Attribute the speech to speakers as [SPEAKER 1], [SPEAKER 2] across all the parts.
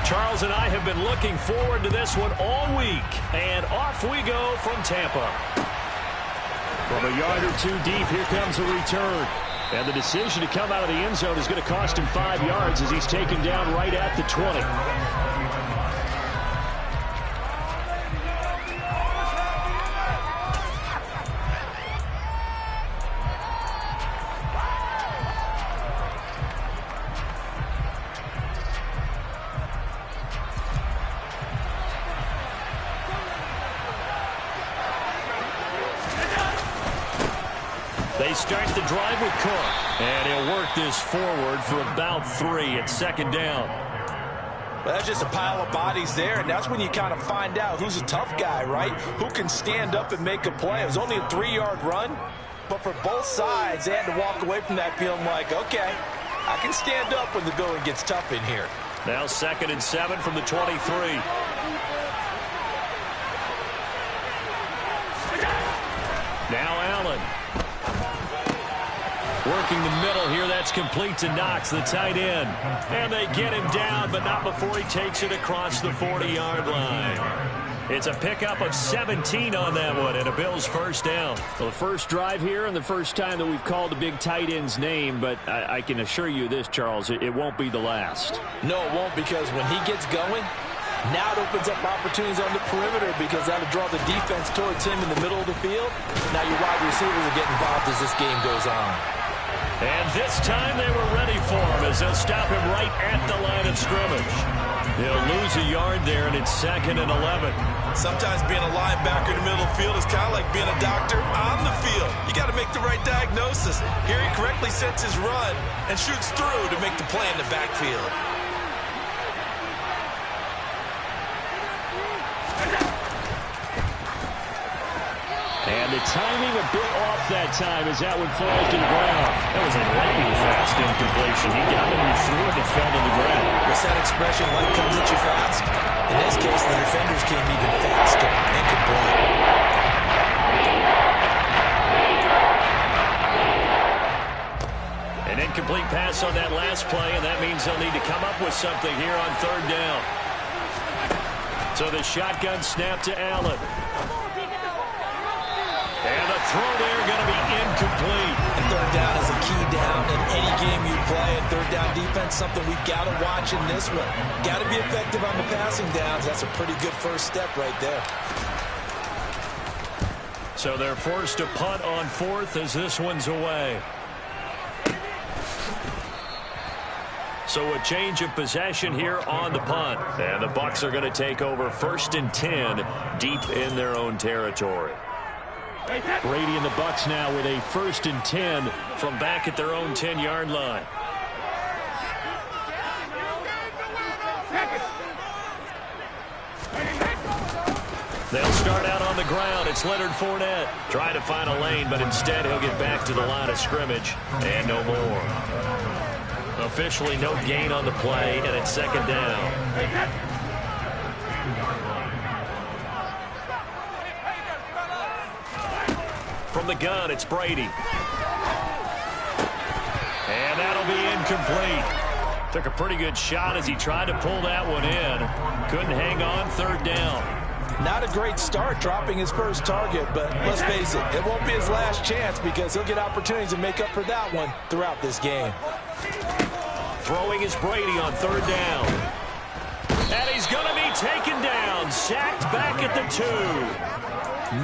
[SPEAKER 1] Charles and I have been looking forward to this one all week. And off we go from Tampa. From a yard or two deep, here comes a return. And the decision to come out of the end zone is going to cost him 5 yards as he's taken down right at the 20. They start the drive with Cook. And he'll work this forward for about 3 at second down.
[SPEAKER 2] Well, that's just a pile of bodies there, and that's when you kind of find out who's a tough guy, right? Who can stand up and make a play. It was only a 3-yard run, but for both sides, they had to walk away from that feeling like, okay, I can stand up when the going gets tough in here.
[SPEAKER 1] Now 2nd and 7 from the 23. Now Allen. Working the middle here, that's complete to Knox, the tight end. And they get him down, but not before he takes it across the 40-yard line. It's a pickup of 17 on that one, and a Bills first down.
[SPEAKER 3] Well, the first drive here and the first time that we've called the big tight end's name, but I can assure you this, Charles, it won't be the last.
[SPEAKER 2] No, it won't, because when he gets going, now it opens up opportunities on the perimeter because that'll draw the defense towards him in the middle of the field. Now your wide receivers will get involved as this game goes on.
[SPEAKER 1] And this time they were ready for him as they'll stop him right at the line of scrimmage. He'll lose a yard there, and it's 2nd and 11.
[SPEAKER 4] Sometimes being a linebacker in the middle of the field is kind of like being a doctor on the field. You got to make the right diagnosis. Here he correctly sets his run and shoots through to make the play in the backfield.
[SPEAKER 1] And the timing a bit off that time as that one falls to the ground. That was a lightning fast incompletion. He got him, he threw it, and fell to the ground.
[SPEAKER 2] What's that expression, life comes at you fast? In this case, the defenders came even faster. Incomplete.
[SPEAKER 1] An incomplete pass on that last play, and that means they'll need to come up with something here on 3rd down. So the shotgun snap to Allen. And the throw there going to be incomplete.
[SPEAKER 2] And 3rd down is a key down in any game you play. And 3rd down defense, something we've got to watch in this one. Got to be effective on the passing downs. That's a pretty good first step right there.
[SPEAKER 1] So they're forced to punt on 4th as this one's away. So a change of possession here on the punt. And the Bucs are going to take over 1st and 10 deep in their own territory. Brady and the Bucs now with a 1st and 10 from back at their own 10-yard line. They'll start out on the ground. It's Leonard Fournette. Trying to find a lane, but instead he'll get back to the line of scrimmage. And no more. Officially no gain on the play, and it's 2nd down. From the gun, it's Brady. And that'll be incomplete. Took a pretty good shot as he tried to pull that one in. Couldn't hang on, 3rd down.
[SPEAKER 2] Not a great start dropping his first target, but let's face it, it won't be his last chance because he'll get opportunities to make up for that one throughout this game.
[SPEAKER 1] Throwing is Brady on 3rd down. And he's going to be taken down. Sacked back at the 2.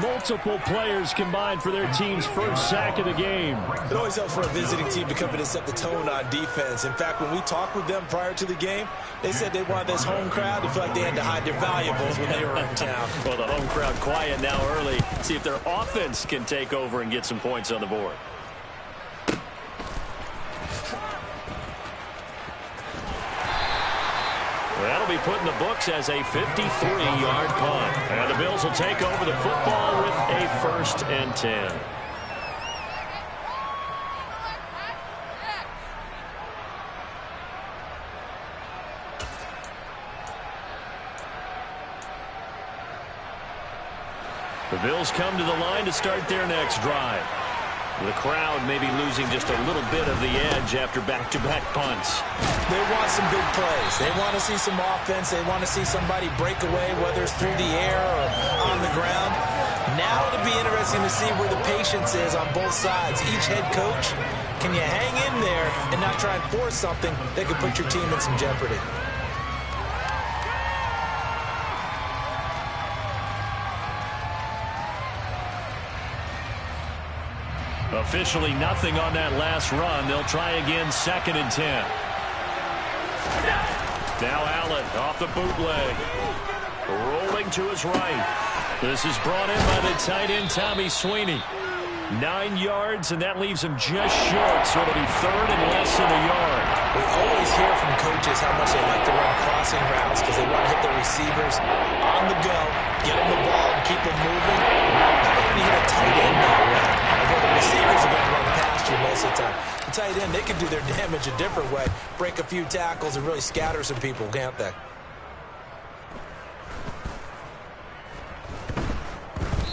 [SPEAKER 3] Multiple players combined for their team's first sack of the game.
[SPEAKER 2] It always helps for a visiting team to come in and set the tone on defense. In fact, when we talked with them prior to the game, they said they wanted this home crowd to feel like they had to hide their valuables when they were in town.
[SPEAKER 1] Well, the home crowd quiet now early. See if their offense can take over and get some points on the board. That'll be put in the books as a 53-yard punt. And the Bills will take over the football with a 1st and 10. The Bills come to the line to start their next drive.
[SPEAKER 3] The crowd maybe losing just a little bit of the edge after back-to-back punts.
[SPEAKER 2] They want some big plays. They want to see some offense. They want to see somebody break away, whether it's through the air or on the ground. Now it'll be interesting to see where the patience is on both sides. Each head coach, can you hang in there and not try and force something that could put your team in some jeopardy?
[SPEAKER 3] Officially nothing on that last run. They'll try again, 2nd and 10. Now Allen off the bootleg. Rolling to his right. This is brought in by the tight end, Tommy Sweeney. 9 yards, and that leaves him just short, so it'll be 3rd and less than a yard.
[SPEAKER 2] We always hear from coaches how much they like to run crossing routes because they want to hit their receivers on the go, get them the ball, and keep them moving. How about when you hit a tight end that way? The receivers are going to run past you most of the time. The tight end, they can do their damage a different way, break a few tackles and really scatter some people, can't they?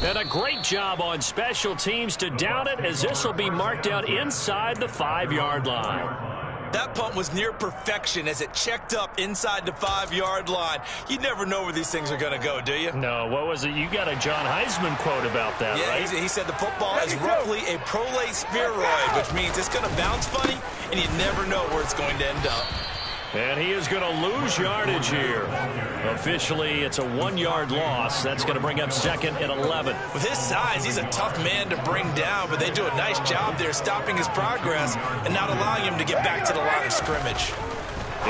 [SPEAKER 3] And a great job on special teams to down it, as this will be marked out inside the 5-yard line.
[SPEAKER 4] That punt was near perfection as it checked up inside the 5-yard line. You never know where these things are going to go, do you?
[SPEAKER 3] No, what was it? You got a John Heisman quote about that,
[SPEAKER 4] yeah,
[SPEAKER 3] right?
[SPEAKER 4] He said the football is roughly a prolate spheroid, which means it's going to bounce funny, and you never know where it's going to end up.
[SPEAKER 3] And he is going to lose yardage here. Officially, it's a 1-yard loss. That's going to bring up 2nd and 11.
[SPEAKER 4] With his size, he's a tough man to bring down, but they do a nice job there stopping his progress and not allowing him to get back to the line of scrimmage.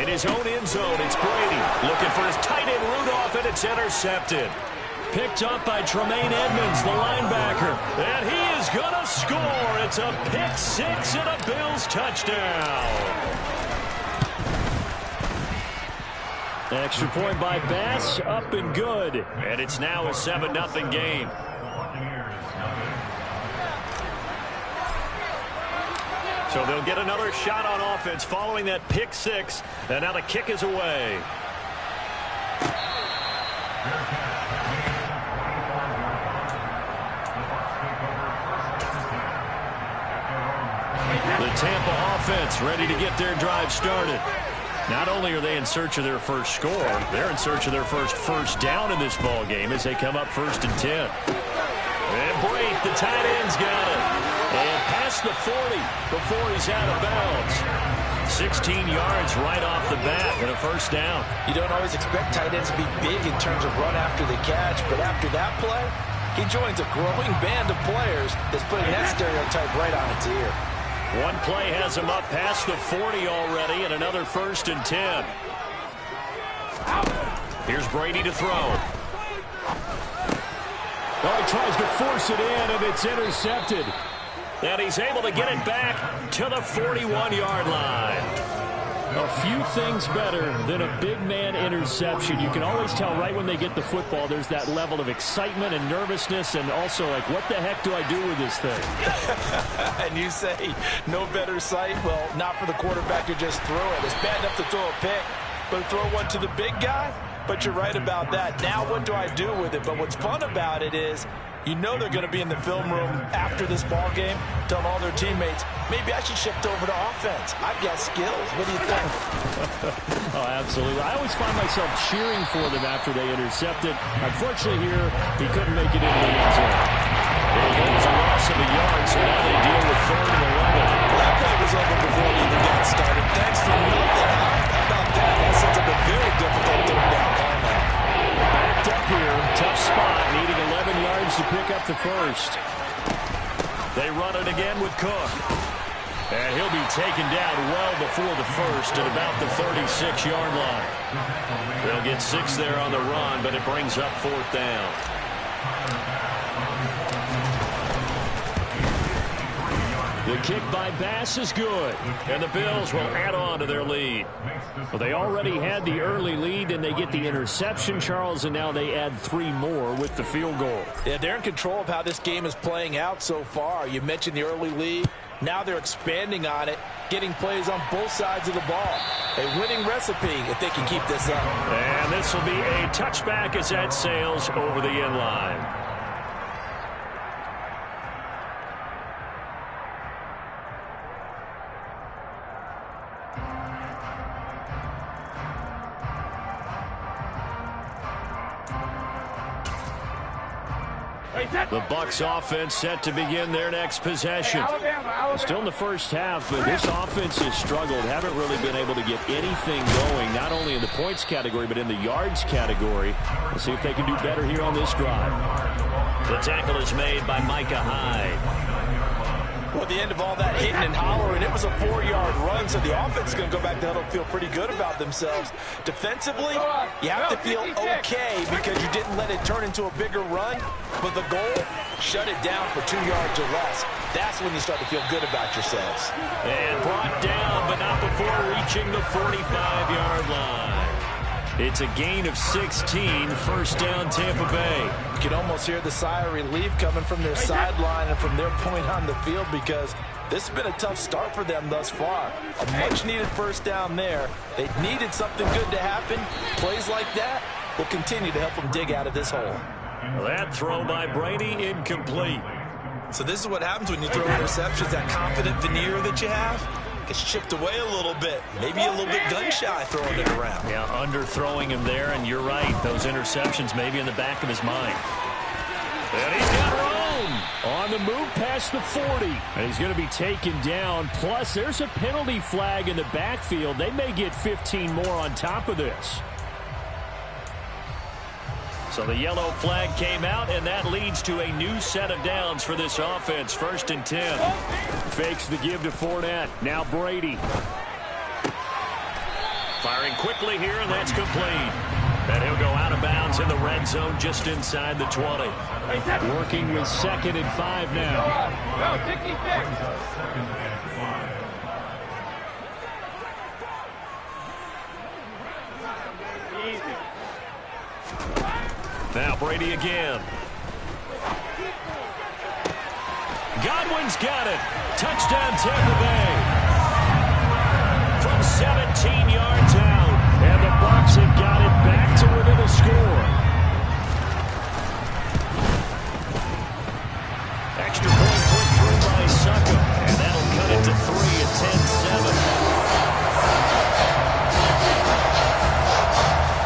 [SPEAKER 3] In his own end zone, it's Brady looking for his tight end Rudolph, and it's intercepted. Picked up by Tremaine Edmonds, the linebacker. And he is going to score. It's a pick 6 and a Bills touchdown. Extra point by Bass, up and good. And it's now a 7-0 game. So they'll get another shot on offense following that pick 6. And now the kick is away. The Tampa offense ready to get their drive started. Not only are they in search of their first score, they're in search of their first down in this ball game as they come up 1st and 10. And Brate, the tight end's got it. And past the 40 before he's out of bounds. 16 yards right off the bat and a 1st down.
[SPEAKER 2] You don't always expect tight ends to be big in terms of run after the catch, but after that play, he joins a growing band of players that's putting that stereotype right on its ear.
[SPEAKER 3] One play has him up past the 40 already, and another 1st and 10. Here's Brady to throw.
[SPEAKER 5] Oh, he tries to force it in, and it's intercepted.
[SPEAKER 3] And he's able to get it back to the 41-yard line.
[SPEAKER 5] A few things better than a big man interception. You can always tell right when they get the football, there's that level of excitement and nervousness, and also like, what the heck do I do with this thing?
[SPEAKER 2] And you say, no better sight? Well, not for the quarterback to just throw it. It's bad enough to throw a pick, but to throw one to the big guy? But you're right about that. Now what do I do with it? But what's fun about it is, you know they're going to be in the film room after this ball game, telling all their teammates, maybe I should shift over to offense. I've got skills. What do you think?
[SPEAKER 5] Oh, absolutely. I always find myself cheering for them after they intercepted. Unfortunately here, he couldn't make it into the end zone.
[SPEAKER 3] It was a loss of a yard, so now they deal with 3rd and 11.
[SPEAKER 4] Well, that play was over before it even got started. Thanks for nothing. How about that? That sets up a very difficult third down call now.
[SPEAKER 5] Backed up here, tough spot, needing 11 yards to pick up the 1st.
[SPEAKER 3] They run it again with Cook. And he'll be taken down well before the 1st at about the 36-yard line. They'll get 6 there on the run, but it brings up 4th down. The kick by Bass is good, and the Bills will add on to their lead.
[SPEAKER 5] Well, they already had the early lead, and they get the interception, Charles, and now they add 3 more with the field goal.
[SPEAKER 2] Yeah, they're in control of how this game is playing out so far. You mentioned the early lead. Now they're expanding on it, getting plays on both sides of the ball. A winning recipe if they can keep this up.
[SPEAKER 3] And this will be a touchback as that sails over the end line.
[SPEAKER 1] The Bucs offense set to begin their next possession.
[SPEAKER 5] Still in the first half, but this offense has struggled. Haven't really been able to get anything going, not only in the points category, but in the yards category. We'll see if they can do better here on this drive.
[SPEAKER 1] The tackle is made by Micah Hyde.
[SPEAKER 2] Well, at the end of all that hitting and hollering, it was a 4-yard run, so the offense is going to go back to huddle and feel pretty good about themselves. Defensively, you have to feel okay because you didn't let it turn into a bigger run, but the goal, shut it down for 2 yards or less. That's when you start to feel good about yourselves.
[SPEAKER 1] And brought down, but not before reaching the 45-yard line. It's a gain of 16, first down Tampa Bay.
[SPEAKER 2] You can almost hear the sigh of relief coming from their sideline and from their point on the field because this has been a tough start for them thus far. A much-needed first down there. They needed something good to happen. Plays like that will continue to help them dig out of this hole.
[SPEAKER 1] That throw by Brady incomplete.
[SPEAKER 4] So this is what happens when you throw interceptions, that confident veneer that you have. Gets chipped away a little bit. Maybe a little bit gun-shy throwing it around.
[SPEAKER 1] Yeah, underthrowing him there, and you're right. Those interceptions maybe in the back of his mind. And he's got room
[SPEAKER 5] on the move past the 40. And he's going to be taken down. Plus, there's a penalty flag in the backfield. They may get 15 more on top of this.
[SPEAKER 1] So the yellow flag came out, and that leads to a new set of downs for this offense. First and 10.
[SPEAKER 5] Fakes the give to Fournette. Now Brady.
[SPEAKER 1] Firing quickly here, and that's complete. And he'll go out of bounds in the red zone just inside the 20.
[SPEAKER 5] Working with 2nd and 5 now.
[SPEAKER 1] Now Brady again. Godwin's got it. Touchdown Tampa Bay. From 17 yards out.
[SPEAKER 5] And the Bucs have got it back to within a score.
[SPEAKER 1] Extra point put through by Suckum. And that'll cut it to 3 at 10-7.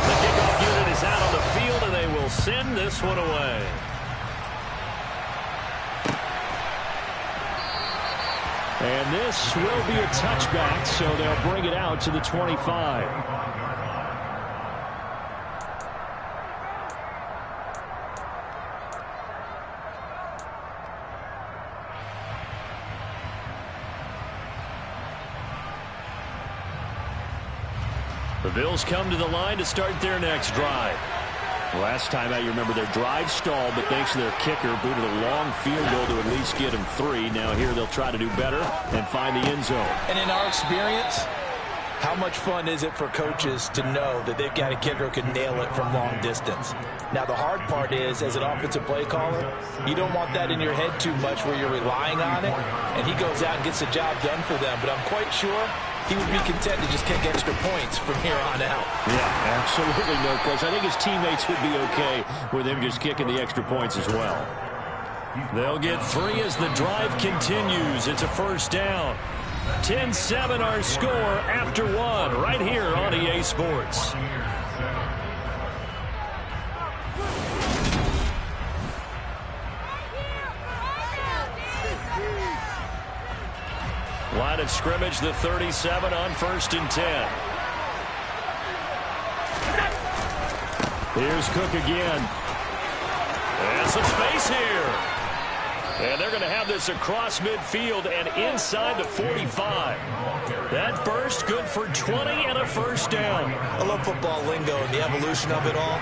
[SPEAKER 1] The kickoff unit is out on the field, and they will send this one away.
[SPEAKER 5] And this will be a touchback, so they'll bring it out to the 25.
[SPEAKER 1] The Bills come to the line to start their next drive.
[SPEAKER 5] Last time out, you remember their drive stalled, but thanks to their kicker, booted a long field goal to at least get them 3. Now here they'll try to do better and find the end zone.
[SPEAKER 2] And in our experience, how much fun is it for coaches to know that they've got a kicker who can nail it from long distance? Now, the hard part is, as an offensive play caller, you don't want that in your head too much where you're relying on it, and he goes out and gets the job done for them. But I'm quite sure he would be content to just kick extra points from here on out.
[SPEAKER 5] Yeah, absolutely no question. I think his teammates would be okay with him just kicking the extra points as well.
[SPEAKER 1] They'll get 3 as the drive continues. It's a first down. 10-7 our score after 1 right here on EA Sports. Line of scrimmage, the 37 on 1st and 10.
[SPEAKER 5] Here's Cook again.
[SPEAKER 1] And some space here. And they're going to have this across midfield and inside the 45. That burst good for 20 and a first down.
[SPEAKER 2] I love football lingo and the evolution of it all.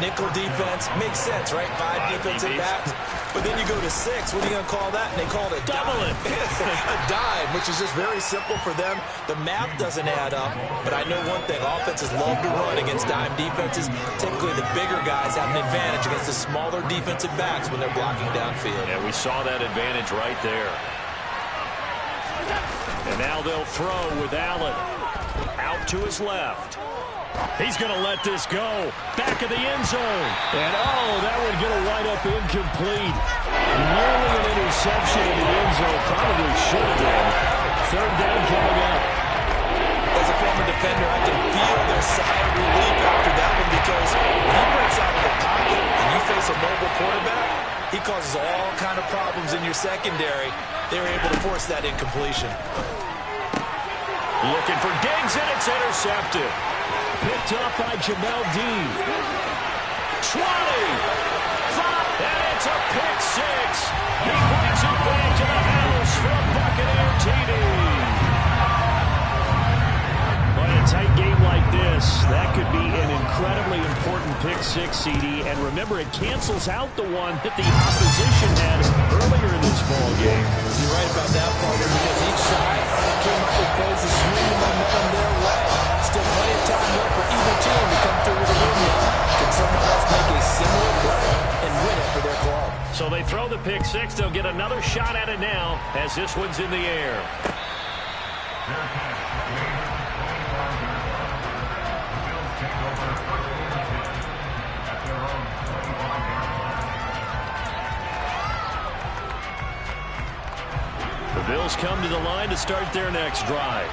[SPEAKER 2] Nickel defense makes sense, right? 5 defensive backs. But then you go to 6. What are you going to call that? And they call it a
[SPEAKER 1] double
[SPEAKER 2] dime. A dime, which is just very simple for them. The math doesn't add up. But I know one thing. Offenses love to run against dime defenses. Typically, the bigger guys have an advantage against the smaller defensive backs when they're blocking downfield.
[SPEAKER 1] Yeah, we saw that advantage right there. And now they'll throw with Allen. Out to his left. He's going to let this go. Back of the end zone.
[SPEAKER 5] And, that would get a wide-up incomplete. Nearly an interception in the end zone. Probably should have been. 3rd down coming up.
[SPEAKER 2] As a former defender, I can feel their sigh of relief after that one because when he breaks out of the pocket and you face a mobile quarterback, He causes all kind of problems in your secondary. They were able to force that incompletion.
[SPEAKER 1] Looking for Diggs, and it's intercepted.
[SPEAKER 5] Picked up by Jamel Dean.
[SPEAKER 1] 20, 5, and it's a pick six. He brings it back to the house for a Buccaneer TD.
[SPEAKER 5] But in a tight game like this, that could be an incredibly important pick six, CD. And remember, it cancels out the one that the opposition had earlier in this ball game.
[SPEAKER 2] You're right about that, partner, because each side came up with plays to swing the momentum their way. Still plenty of time left for either team to come through with a win here. Can someone else make a similar play and win it for their club?
[SPEAKER 1] So they throw the pick six. They'll get another shot at it now as this one's in the air. The Bills come to the line to start their next drive.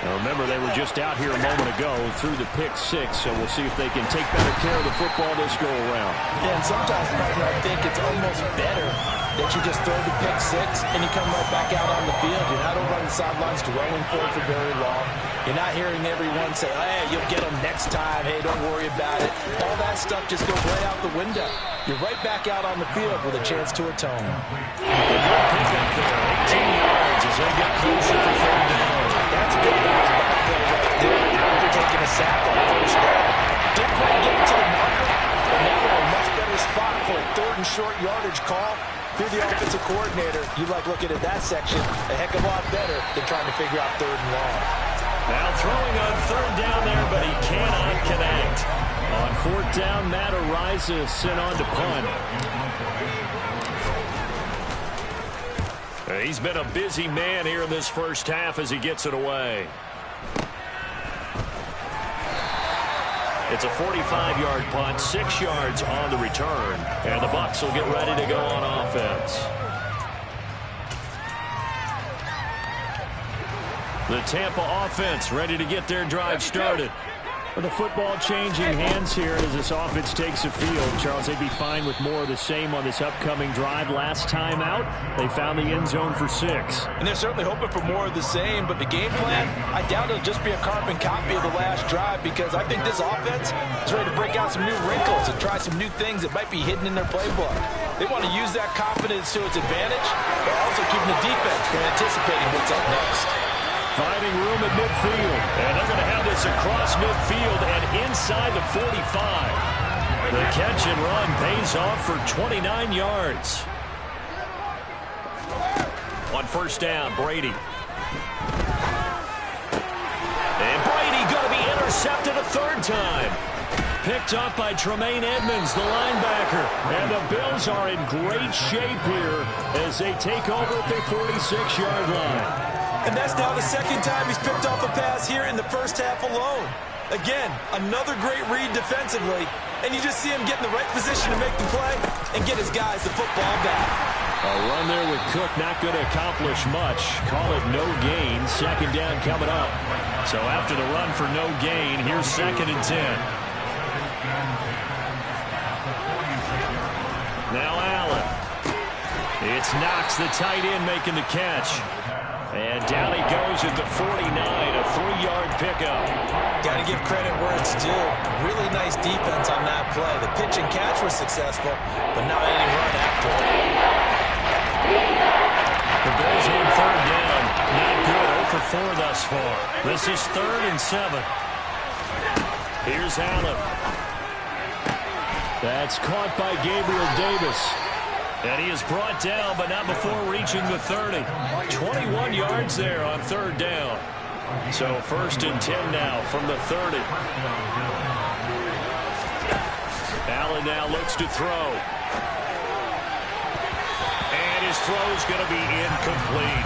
[SPEAKER 1] Now remember, they were just out here a moment ago through the pick six, so we'll see if they can take better care of the football this go around.
[SPEAKER 2] Yeah, and sometimes, partner, I think it's almost better that you just throw the pick six and you come right back out on the field. You're not over on the sidelines dwelling for it for very long. You're not hearing everyone say, hey, you'll get them next time. Hey, don't worry about it. All that stuff just goes right out the window. You're right back out on the field with a chance to atone.
[SPEAKER 1] Good pick up there, 18 yards as they get closer for third down.
[SPEAKER 2] That's a good bounce back play right there. After taking a sack on first down. Didn't quite get it to the marker, but now they're in a much better spot for a third and short yardage call. Through the offensive coordinator, you like looking at that section a heck of a lot better than trying to figure out third and long.
[SPEAKER 1] Now throwing on third down there, but he cannot connect.
[SPEAKER 5] On fourth down, Matt Araiza sent on to punt.
[SPEAKER 1] He's been a busy man here in this first half as he gets it away. It's a 45-yard punt, 6 yards on the return, and the Bucs will get ready to go on offense. The Tampa offense ready to get their drive started.
[SPEAKER 5] With the football changing hands here as this offense takes the field, Charles, they'd be fine with more of the same on this upcoming drive. Last time out, they found the end zone for 6.
[SPEAKER 2] And they're certainly hoping for more of the same, but the game plan, I doubt it'll just be a carbon copy of the last drive, because I think this offense is ready to break out some new wrinkles and try some new things that might be hidden in their playbook. They want to use that confidence to its advantage, but also keeping the defense from anticipating what's up next.
[SPEAKER 5] Finding room at midfield.
[SPEAKER 1] And they're going to have this across midfield and inside the 45. The catch and run pays off for 29 yards. On first down, Brady. And Brady going to be intercepted a third time. Picked up by Tremaine Edmonds, the linebacker. And the Bills are in great shape here as they take over at their 46-yard line.
[SPEAKER 2] And that's now the second time he's picked off a pass here in the first half alone. Again, another great read defensively, and you just see him get in the right position to make the play and get his guys the football back.
[SPEAKER 5] A run there with Cook not going to accomplish much. Call it no gain. Second down coming up.
[SPEAKER 1] So after the run for no gain, here's 2nd and 10. Now Allen. It's Knox, the tight end, making the catch. And down he goes at the 49, a 3-yard pickup.
[SPEAKER 2] Got to give credit where it's due. Really nice defense on that play. The pitch and catch was successful, but not any run after it.
[SPEAKER 1] The Bills on third down. Not good. 0 for 4 thus far. This is 3rd and 7. Here's Allen.
[SPEAKER 5] That's caught by Gabriel Davis.
[SPEAKER 1] And he is brought down, but not before reaching the 30. 21 yards there on third down. So 1st and 10 now from the 30. Allen now looks to throw. And his throw's going to be incomplete.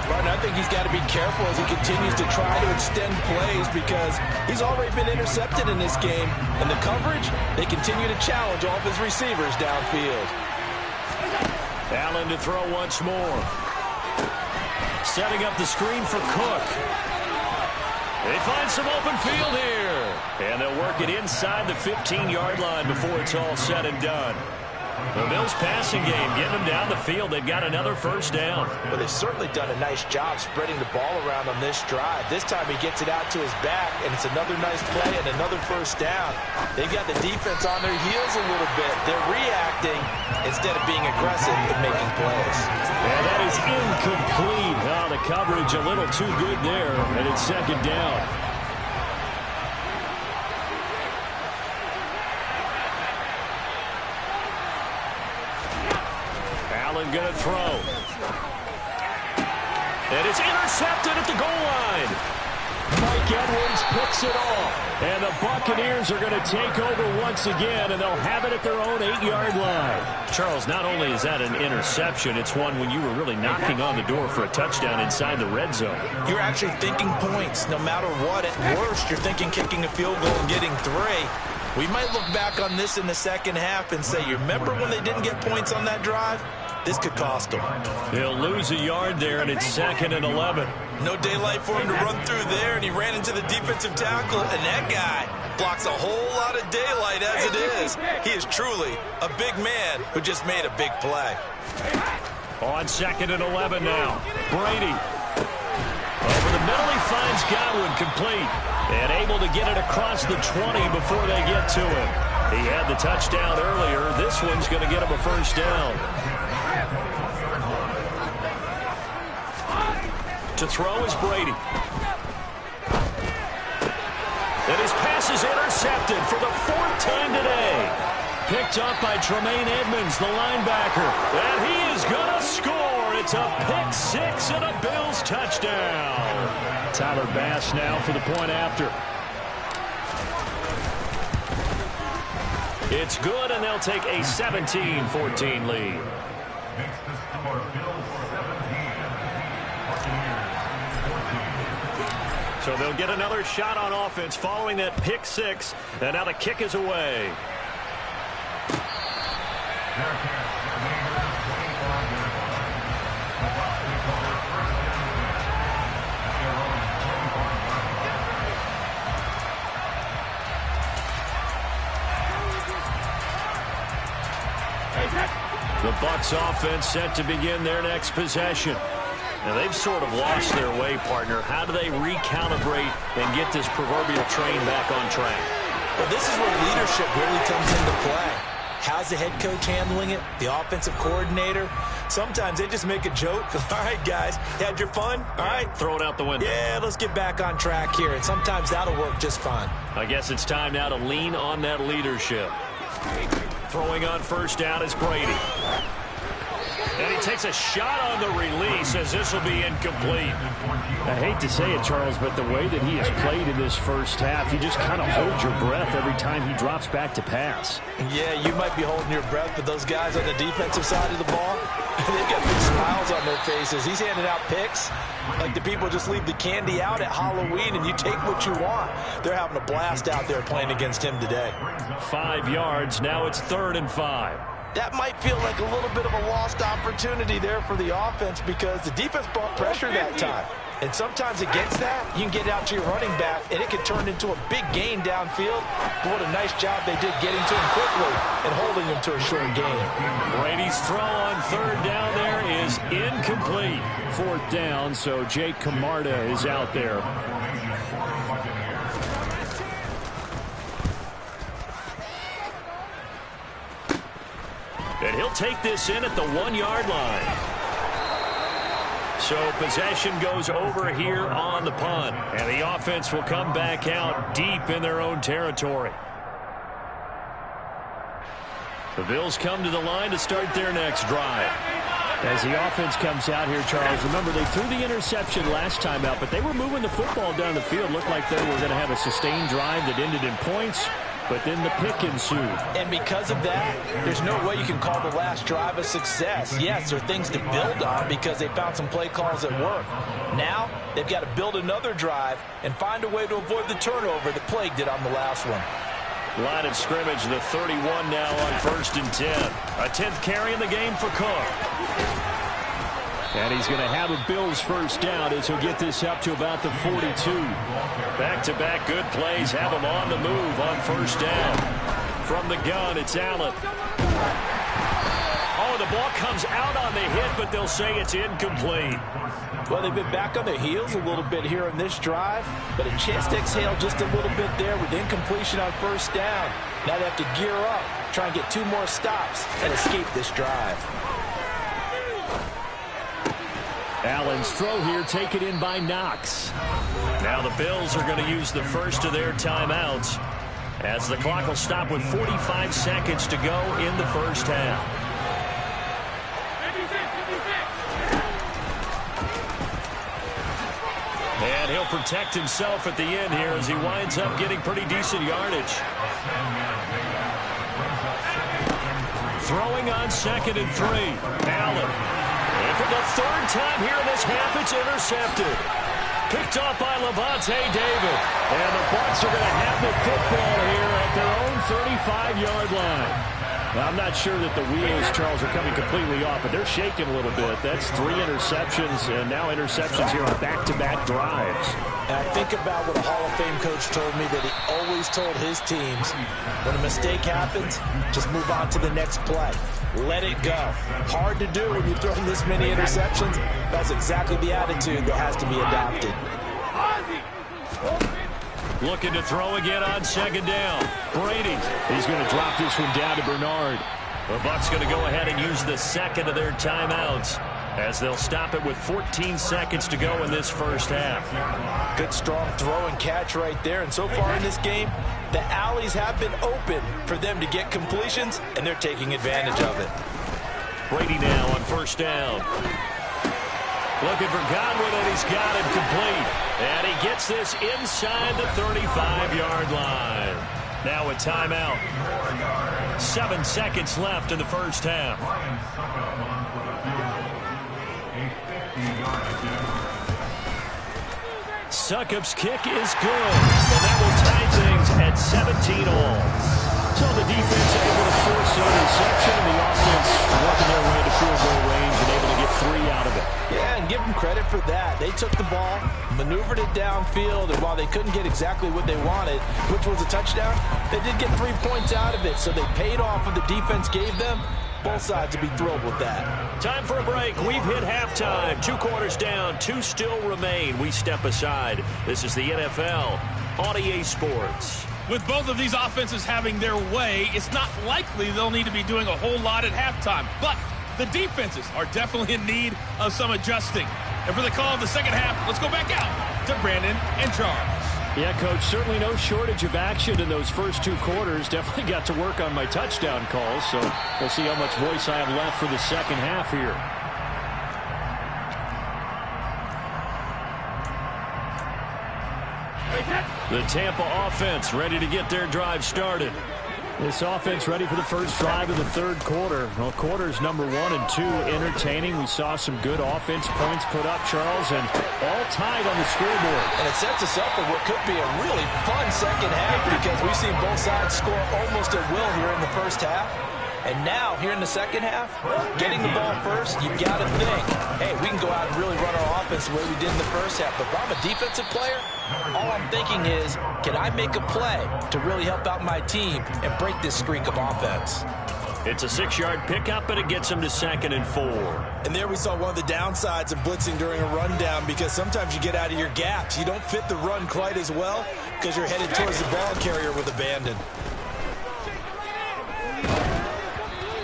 [SPEAKER 2] Martin, I think he's got to be careful as he continues to try to extend plays, because he's already been intercepted in this game. And the coverage, they continue to challenge all of his receivers downfield.
[SPEAKER 1] Allen to throw once more. Setting up the screen for Cook. They find some open field here. And they'll work it inside the 15-yard line before it's all said and done. The Bills passing game, getting them down the field. They've got another first down.
[SPEAKER 2] Well, they've certainly done a nice job spreading the ball around on this drive. This time he gets it out to his back, and it's another nice play and another first down. They've got the defense on their heels a little bit. They're reacting instead of being aggressive and making plays.
[SPEAKER 5] And that is incomplete. Oh, the coverage a little too good there, and it's second down.
[SPEAKER 1] Going to throw. And it's intercepted at the goal line.
[SPEAKER 5] Mike Edwards picks it off. And the Buccaneers are going to take over once again, and they'll have it at their own 8-yard line.
[SPEAKER 1] Charles, not only is that an interception, it's one when you were really knocking on the door for a touchdown inside the red zone.
[SPEAKER 2] You're actually thinking points. No matter what, at worst, you're thinking kicking a field goal and getting 3. We might look back on this in the second half and say, you remember when they didn't get points on that drive? This could cost them.
[SPEAKER 1] He'll lose a yard there, and it's 2nd and 11.
[SPEAKER 4] No daylight for him to run through there, and he ran into the defensive tackle, and that guy blocks a whole lot of daylight as it is. He is truly a big man who just made a big play.
[SPEAKER 1] On 2nd and 11 now. Brady. Over the middle, he finds Godwin complete. And able to get it across the 20 before they get to him. He had the touchdown earlier. This one's going to get him a first down. To throw is Brady. And his pass is intercepted for the 4th time today. Picked up by Tremaine Edmonds, the linebacker. And he is going to score. It's a pick 6 and a Bills touchdown.
[SPEAKER 5] Tyler Bass now for the point after.
[SPEAKER 1] It's good, and they'll take a 17-14 lead. So they'll get another shot on offense following that pick 6. And now the kick is away. The Bucs offense set to begin their next possession. Now, they've sort of lost their way, partner. How do they recalibrate and get this proverbial train back on track?
[SPEAKER 2] Well, this is where leadership really comes into play. How's the head coach handling it? The offensive coordinator? Sometimes they just make a joke. All right, guys, had your fun? All right.
[SPEAKER 1] Throw it out the window.
[SPEAKER 2] Yeah, let's get back on track here. And sometimes that'll work just fine.
[SPEAKER 1] I guess it's time now to lean on that leadership. Throwing on first down is Brady. And he takes a shot on the release as this will be incomplete.
[SPEAKER 5] I hate to say it, Charles, but the way that he has played in this first half, you just kind of hold your breath every time he drops back to pass.
[SPEAKER 2] Yeah, you might be holding your breath, but those guys on the defensive side of the ball, they've got big smiles on their faces. He's handing out picks like the people just leave the candy out at Halloween and you take what you want. They're having a blast out there playing against him today.
[SPEAKER 1] 5 yards. Now it's 3rd and 5.
[SPEAKER 2] That might feel like a little bit of a lost opportunity there for the offense because the defense brought pressure that time. And sometimes against that, you can get out to your running back, and it can turn into a big gain downfield. But what a nice job they did getting to him quickly and holding him to a short gain.
[SPEAKER 1] Brady's throw on 3rd down there is incomplete.
[SPEAKER 5] 4th down, so Jake Camarda is out there.
[SPEAKER 1] And he'll take this in at the 1-yard line. So possession goes over here on the punt. And the offense will come back out deep in their own territory. The Bills come to the line to start their next drive.
[SPEAKER 5] As the offense comes out here, Charles, remember they threw the interception last time out, but they were moving the football down the field. Looked like they were going to have a sustained drive that ended in points. But then the pick ensued.
[SPEAKER 2] And because of that, there's no way you can call the last drive a success. Yes, there are things to build on because they found some play calls that work. Now, they've got to build another drive and find a way to avoid the turnover that plagued it on the last one.
[SPEAKER 1] Line of scrimmage, the 31 now on 1st and 10. A 10th carry in the game for Cook.
[SPEAKER 5] And he's going to have a Bills first down as he'll get this up to about the 42.
[SPEAKER 1] Back-to-back good plays have him on the move on 1st down. From the gun, it's Allen. the ball comes out on the hit, but they'll say it's incomplete.
[SPEAKER 2] Well, they've been back on their heels a little bit here in this drive, but a chance to exhale just a little bit there with incompletion on first down. Now they have to gear up, try and get 2 more stops, and escape this drive.
[SPEAKER 5] Allen's throw here taken in by Knox.
[SPEAKER 1] Now the Bills are going to use the first of their timeouts as the clock will stop with 45 seconds to go in the first half. And he'll protect himself at the end here as he winds up getting pretty decent yardage. Throwing on 2nd and 3. Allen. And for the 3rd time here in this half, it's intercepted. Picked off by Lavonte David. And the Bucs are going to have the football here at their own 35-yard line. Now, I'm not sure that the wheels, Charles, are coming completely off, but they're shaking a little bit. That's 3 interceptions, and now interceptions here on back-to-back drives.
[SPEAKER 2] And I think about what a Hall of Fame coach told me that he always told his teams, when a mistake happens, just move on to the next play. Let it go. Hard to do when you throw this many interceptions. That's exactly the attitude that has to be adopted.
[SPEAKER 1] Looking to throw again on 2nd down. Brady.
[SPEAKER 5] He's going to drop this one down to Bernard.
[SPEAKER 1] The Bucs going to go ahead and use the 2nd of their timeouts as they'll stop it with 14 seconds to go in this first half.
[SPEAKER 2] Good strong throw and catch right there. And so far in this game, the alleys have been open for them to get completions, and they're taking advantage of it.
[SPEAKER 1] Brady now on 1st down. Looking for Godwin, and he's got it complete. And he gets this inside the 35-yard line. Now a timeout. 7 seconds left in the first half. Succop's kick is good. And that will tie things at 17 all.
[SPEAKER 5] So the defense able to force an interception, and the offense working their way to field goal range and able to get 3 out of it.
[SPEAKER 2] Yeah, and give them credit for that. They took the ball, maneuvered it downfield, and while they couldn't get exactly what they wanted, which was a touchdown, they did get 3 points out of it, so they paid off what the defense gave them. Both sides will be thrilled with that.
[SPEAKER 1] Time for a break. We've hit halftime. 2 quarters down, 2 still remain. We step aside. This is the NFL on EA Sports.
[SPEAKER 6] With both of these offenses having their way, it's not likely they'll need to be doing a whole lot at halftime. But the defenses are definitely in need of some adjusting. And for the call of the second half, let's go back out to Brandon and Charles.
[SPEAKER 5] Yeah, Coach, certainly no shortage of action in those first 2 quarters. Definitely got to work on my touchdown calls, so we'll see how much voice I have left for the second half here.
[SPEAKER 1] The Tampa offense ready to get their drive started.
[SPEAKER 5] This offense ready for the first drive of the 3rd quarter. Well, quarters number 1 and 2 entertaining. We saw some good offense points put up, Charles, and all tied on the scoreboard.
[SPEAKER 2] And it sets us up for what could be a really fun second half because we've seen both sides score almost at will here in the first half. And now, here in the second half, getting the ball first, you got to think, hey, we can go out and really run our offense the way we did in the first half. But if I'm a defensive player, all I'm thinking is, can I make a play to really help out my team and break this streak of offense?
[SPEAKER 1] It's a 6-yard pickup, and it gets them to 2nd and 4.
[SPEAKER 4] And there we saw one of the downsides of blitzing during a rundown because sometimes you get out of your gaps. You don't fit the run quite as well because you're headed towards the ball carrier with abandon.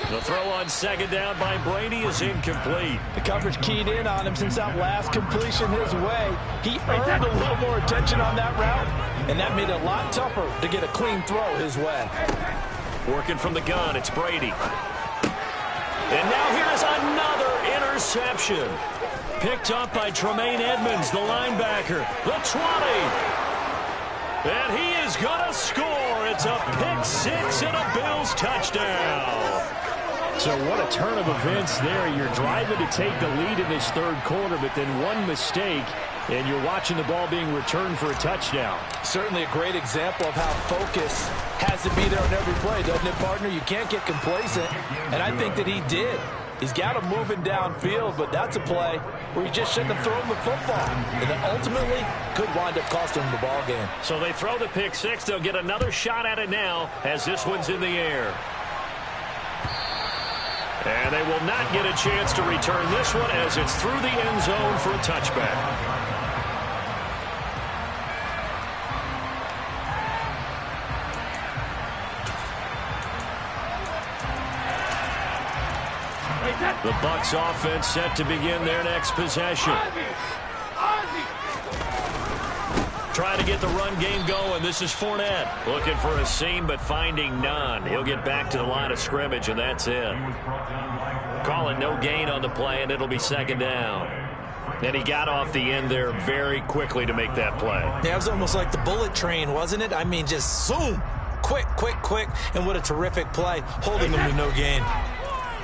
[SPEAKER 1] The throw on 2nd down by Brady is incomplete.
[SPEAKER 2] The coverage keyed in on him since that last completion his way. He earned a little more attention on that route, and that made it a lot tougher to get a clean throw his way.
[SPEAKER 1] Working from the gun, it's Brady. And now here's another interception. Picked up by Tremaine Edmonds, the linebacker. The 20. And he is going to score. It's a pick 6 and a Bills touchdown.
[SPEAKER 5] So what a turn of events there. You're driving to take the lead in this 3rd quarter, but then one mistake, and you're watching the ball being returned for a touchdown.
[SPEAKER 2] Certainly a great example of how focus has to be there on every play, doesn't it, partner? You can't get complacent, and I think that he did. He's got him moving downfield, but that's a play where he just shouldn't have thrown the football. And then ultimately could wind up costing him the ball game.
[SPEAKER 1] So they throw the pick 6. They'll get another shot at it now as this one's in the air. And they will not get a chance to return this one as it's through the end zone for a touchback. The Bucs offense set to begin their next possession. Trying to get the run game going. This is Fournette. Looking for a seam, but finding none. He'll get back to the line of scrimmage, and that's it. Calling no gain on the play, and it'll be second down. And he got off the end there very quickly to make that play.
[SPEAKER 2] Yeah, it was almost like the bullet train, wasn't it? I mean, just zoom. Quick, and what a terrific play, holding them to no gain.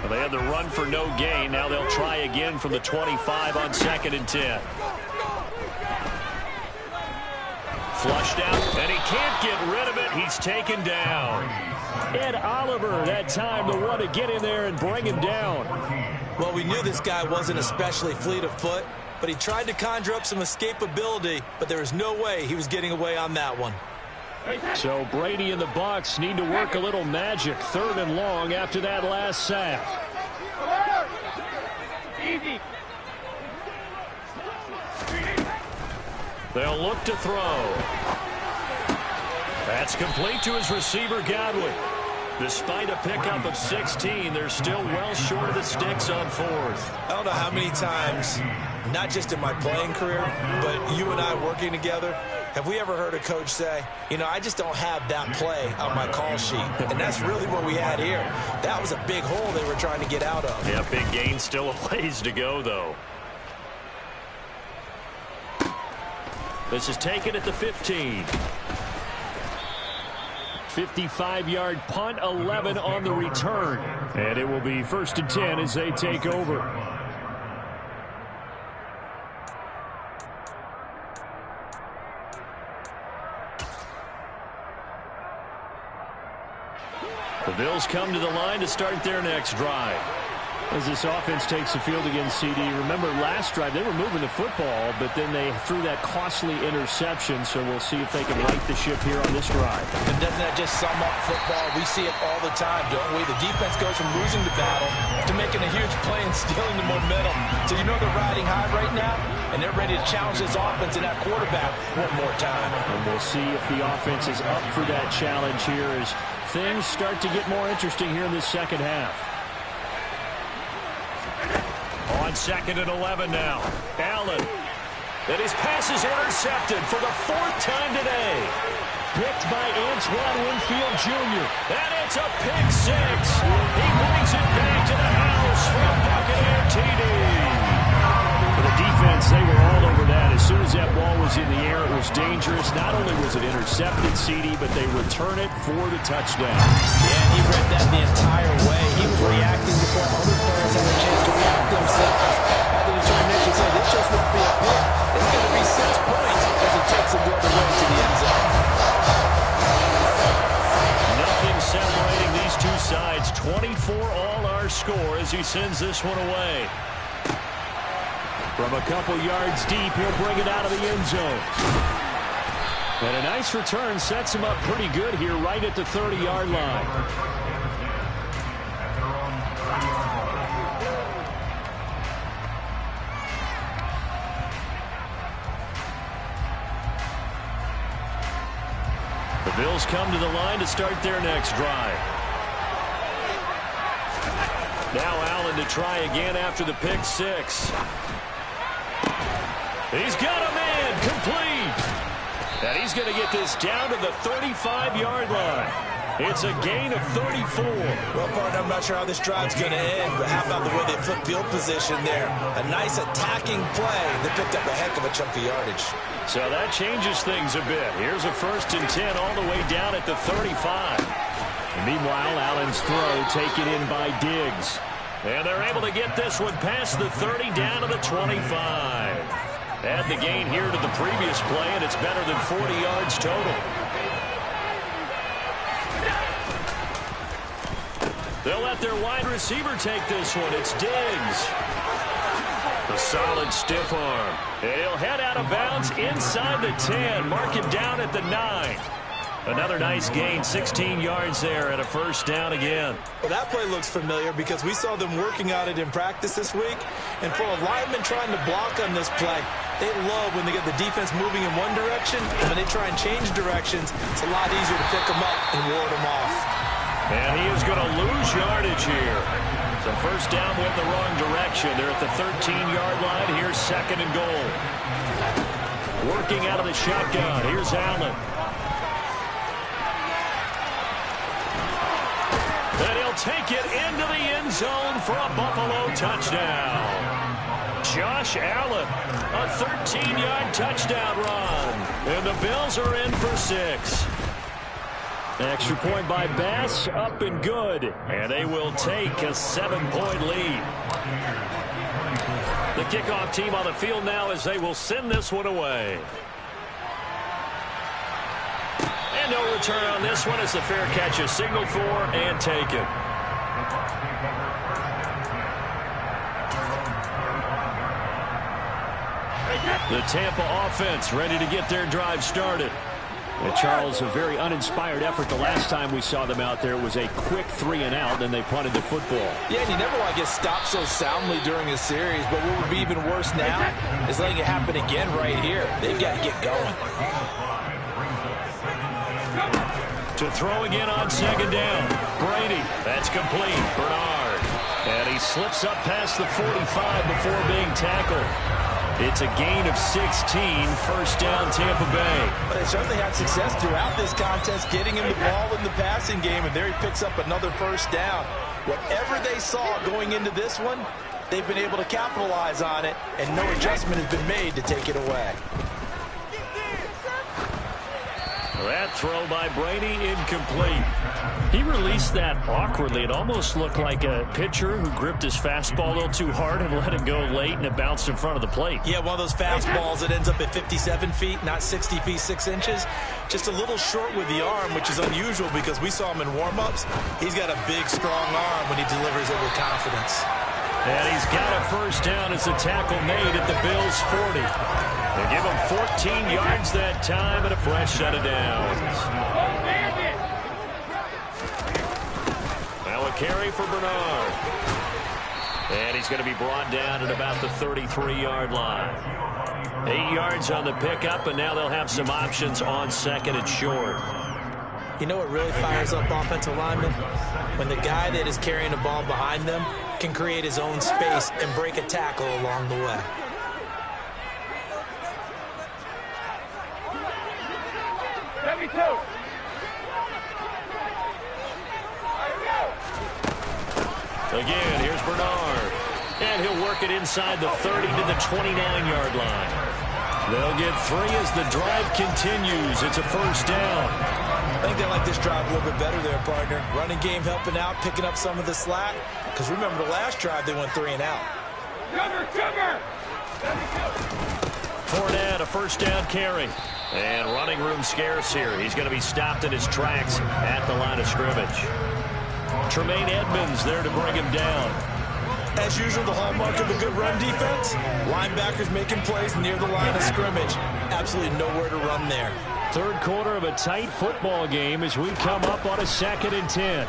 [SPEAKER 1] Well, they had the run for no gain. Now they'll try again from the 25 on 2nd and 10. Flushed out, and he can't get rid of it. He's taken down.
[SPEAKER 5] Ed Oliver, that time the one to get in there and bring him down.
[SPEAKER 2] Well, we knew this guy wasn't especially fleet of foot, but he tried to conjure up some escapability, but there was no way he was getting away on that one.
[SPEAKER 5] So Brady and the Bucs need to work a little magic. 3rd and long after that last sack.
[SPEAKER 1] They'll look to throw. That's complete to his receiver, Godwin. Despite a pickup of 16, they're still well short of the sticks on 4th.
[SPEAKER 2] I don't know how many times, not just in my playing career, but you and I working together, have we ever heard a coach say, you know, I just don't have that play on my call sheet. And that's really what we had here. That was a big hole they were trying to get out of.
[SPEAKER 1] Yeah, big gain, still a ways to go, though. This is taken at the 15.
[SPEAKER 5] 55-yard punt, 11 on the return. And it will be 1st and 10 as they take over.
[SPEAKER 1] The Bills come to the line to start their next drive.
[SPEAKER 5] As this offense takes the field against CD, remember last drive they were moving the football, but then they threw that costly interception, so we'll see if they can right the ship here on this drive.
[SPEAKER 2] And doesn't that just sum up football? We see it all the time, don't we? The defense goes from losing the battle to making a huge play and stealing the momentum. So you know they're riding high right now, and they're ready to challenge this offense and that quarterback one more time.
[SPEAKER 5] And we'll see if the offense is up for that challenge here as things start to get more interesting here in this second half.
[SPEAKER 1] On 2nd and 11 now. Allen. And his pass is intercepted for the 4th time today.
[SPEAKER 5] Picked by Antoine Winfield Jr.
[SPEAKER 1] And it's a pick 6. He brings it back to the house for a Buccaneer TD.
[SPEAKER 5] For the defense, they were all over that. As soon as that ball was in the air, it was dangerous. Not only was it intercepted, CD, but they return it for the touchdown.
[SPEAKER 2] Yeah, he read that the entire way. He was reacting before other players had a chance to react themselves. Had the determination to say, this just won't be a pick. It's going to be 6 points as he takes it the other way to the end zone.
[SPEAKER 1] Nothing separating these two sides. 24 all our score as he sends this one away.
[SPEAKER 5] From a couple yards deep, he'll bring it out of the end zone. And a nice return sets him up pretty good here right at the 30-yard line.
[SPEAKER 1] The Bills come to the line to start their next drive. Now Allen to try again after the pick 6. He's got a man complete. And he's going to get this down to the 35-yard line. It's a gain of 34.
[SPEAKER 2] Well, partner, I'm not sure how this drive's going to end, but how about the way they flip field position there? A nice attacking play that picked up a heck of a chunk of yardage.
[SPEAKER 1] So that changes things a bit. Here's a 1st and 10 all the way down at the 35.
[SPEAKER 5] And meanwhile, Allen's throw taken in by Diggs.
[SPEAKER 1] And they're able to get this one past the 30 down to the 25. Add the gain here to the previous play, and it's better than 40 yards total. They'll let their wide receiver take this one. It's Diggs. A solid stiff arm. And he'll head out of bounds inside the 10. Mark him down at the 9. Another nice gain, 16 yards there and a first down again.
[SPEAKER 2] Well, that play looks familiar because we saw them working on it in practice this week. And for a lineman trying to block on this play, they love when they get the defense moving in one direction. And when they try and change directions, it's a lot easier to pick them up and ward them off.
[SPEAKER 1] And he is going to lose yardage here. So first down went the wrong direction. They're at the 13-yard line. Here's second and goal. Working out of the shotgun. Here's Allen. And he'll take it into the end zone for a Buffalo touchdown. Josh Allen, a 13-yard touchdown run. And the Bills are in for 6.
[SPEAKER 5] Extra point by Bass, up and good.
[SPEAKER 1] And they will take a 7-point lead. The kickoff team on the field now as they will send this one away. And no return on this one as the fair catch is signaled for and taken. The Tampa offense ready to get their drive started.
[SPEAKER 5] And Charles, a very uninspired effort the last time we saw them out there was a quick 3-and-out, and they punted the football.
[SPEAKER 2] Yeah, and you never want to get stopped so soundly during a series, but what would be even worse now is letting it happen again right here. They've got to get going.
[SPEAKER 1] To throw again on second down. Brady, that's complete. Bernard. And he slips up past the 45 before being tackled. It's a gain of 16, first down Tampa Bay.
[SPEAKER 2] But they certainly had success throughout this contest, getting him the ball in the passing game, and there he picks up another first down. Whatever they saw going into this one, they've been able to capitalize on it, and no adjustment has been made to take it away.
[SPEAKER 1] That throw by Brady incomplete.
[SPEAKER 5] He released that awkwardly. It almost looked like a pitcher who gripped his fastball a little too hard and let it go late, and it bounced in front of the plate.
[SPEAKER 2] Yeah, one of those fastballs that ends up at 57 feet, not 60 feet 6 inches. Just a little short with the arm, which is unusual because we saw him in warm-ups. He's got a big, strong arm when he delivers it with confidence.
[SPEAKER 1] And he's got a first down as the tackle made at the Bills' 40. They give him 14 yards that time and a fresh set of downs. Now a carry for Bernard. And he's going to be brought down at about the 33-yard line. 8 yards on the pickup, and now they'll have some options on second and short.
[SPEAKER 2] You know what really fires up offensive linemen? When the guy that is carrying the ball behind them can create his own space and break a tackle along the way.
[SPEAKER 1] Again, here's Bernard. And he'll work it inside the 30 to the 29-yard line. They'll get 3 as the drive continues. It's a first down.
[SPEAKER 2] I think they like this drive a little bit better there, partner. Running game helping out, picking up some of the slack. Because remember the last drive, they went 3-and-out.
[SPEAKER 1] Fournette, a first down carry. And running room scarce here. He's going to be stopped in his tracks at the line of scrimmage. Tremaine Edmonds there to bring him down.
[SPEAKER 2] As usual, the hallmark of a good run defense, linebackers making plays near the line of scrimmage. Absolutely nowhere to run there.
[SPEAKER 5] Third quarter of a tight football game as we come up on a 2nd and 10.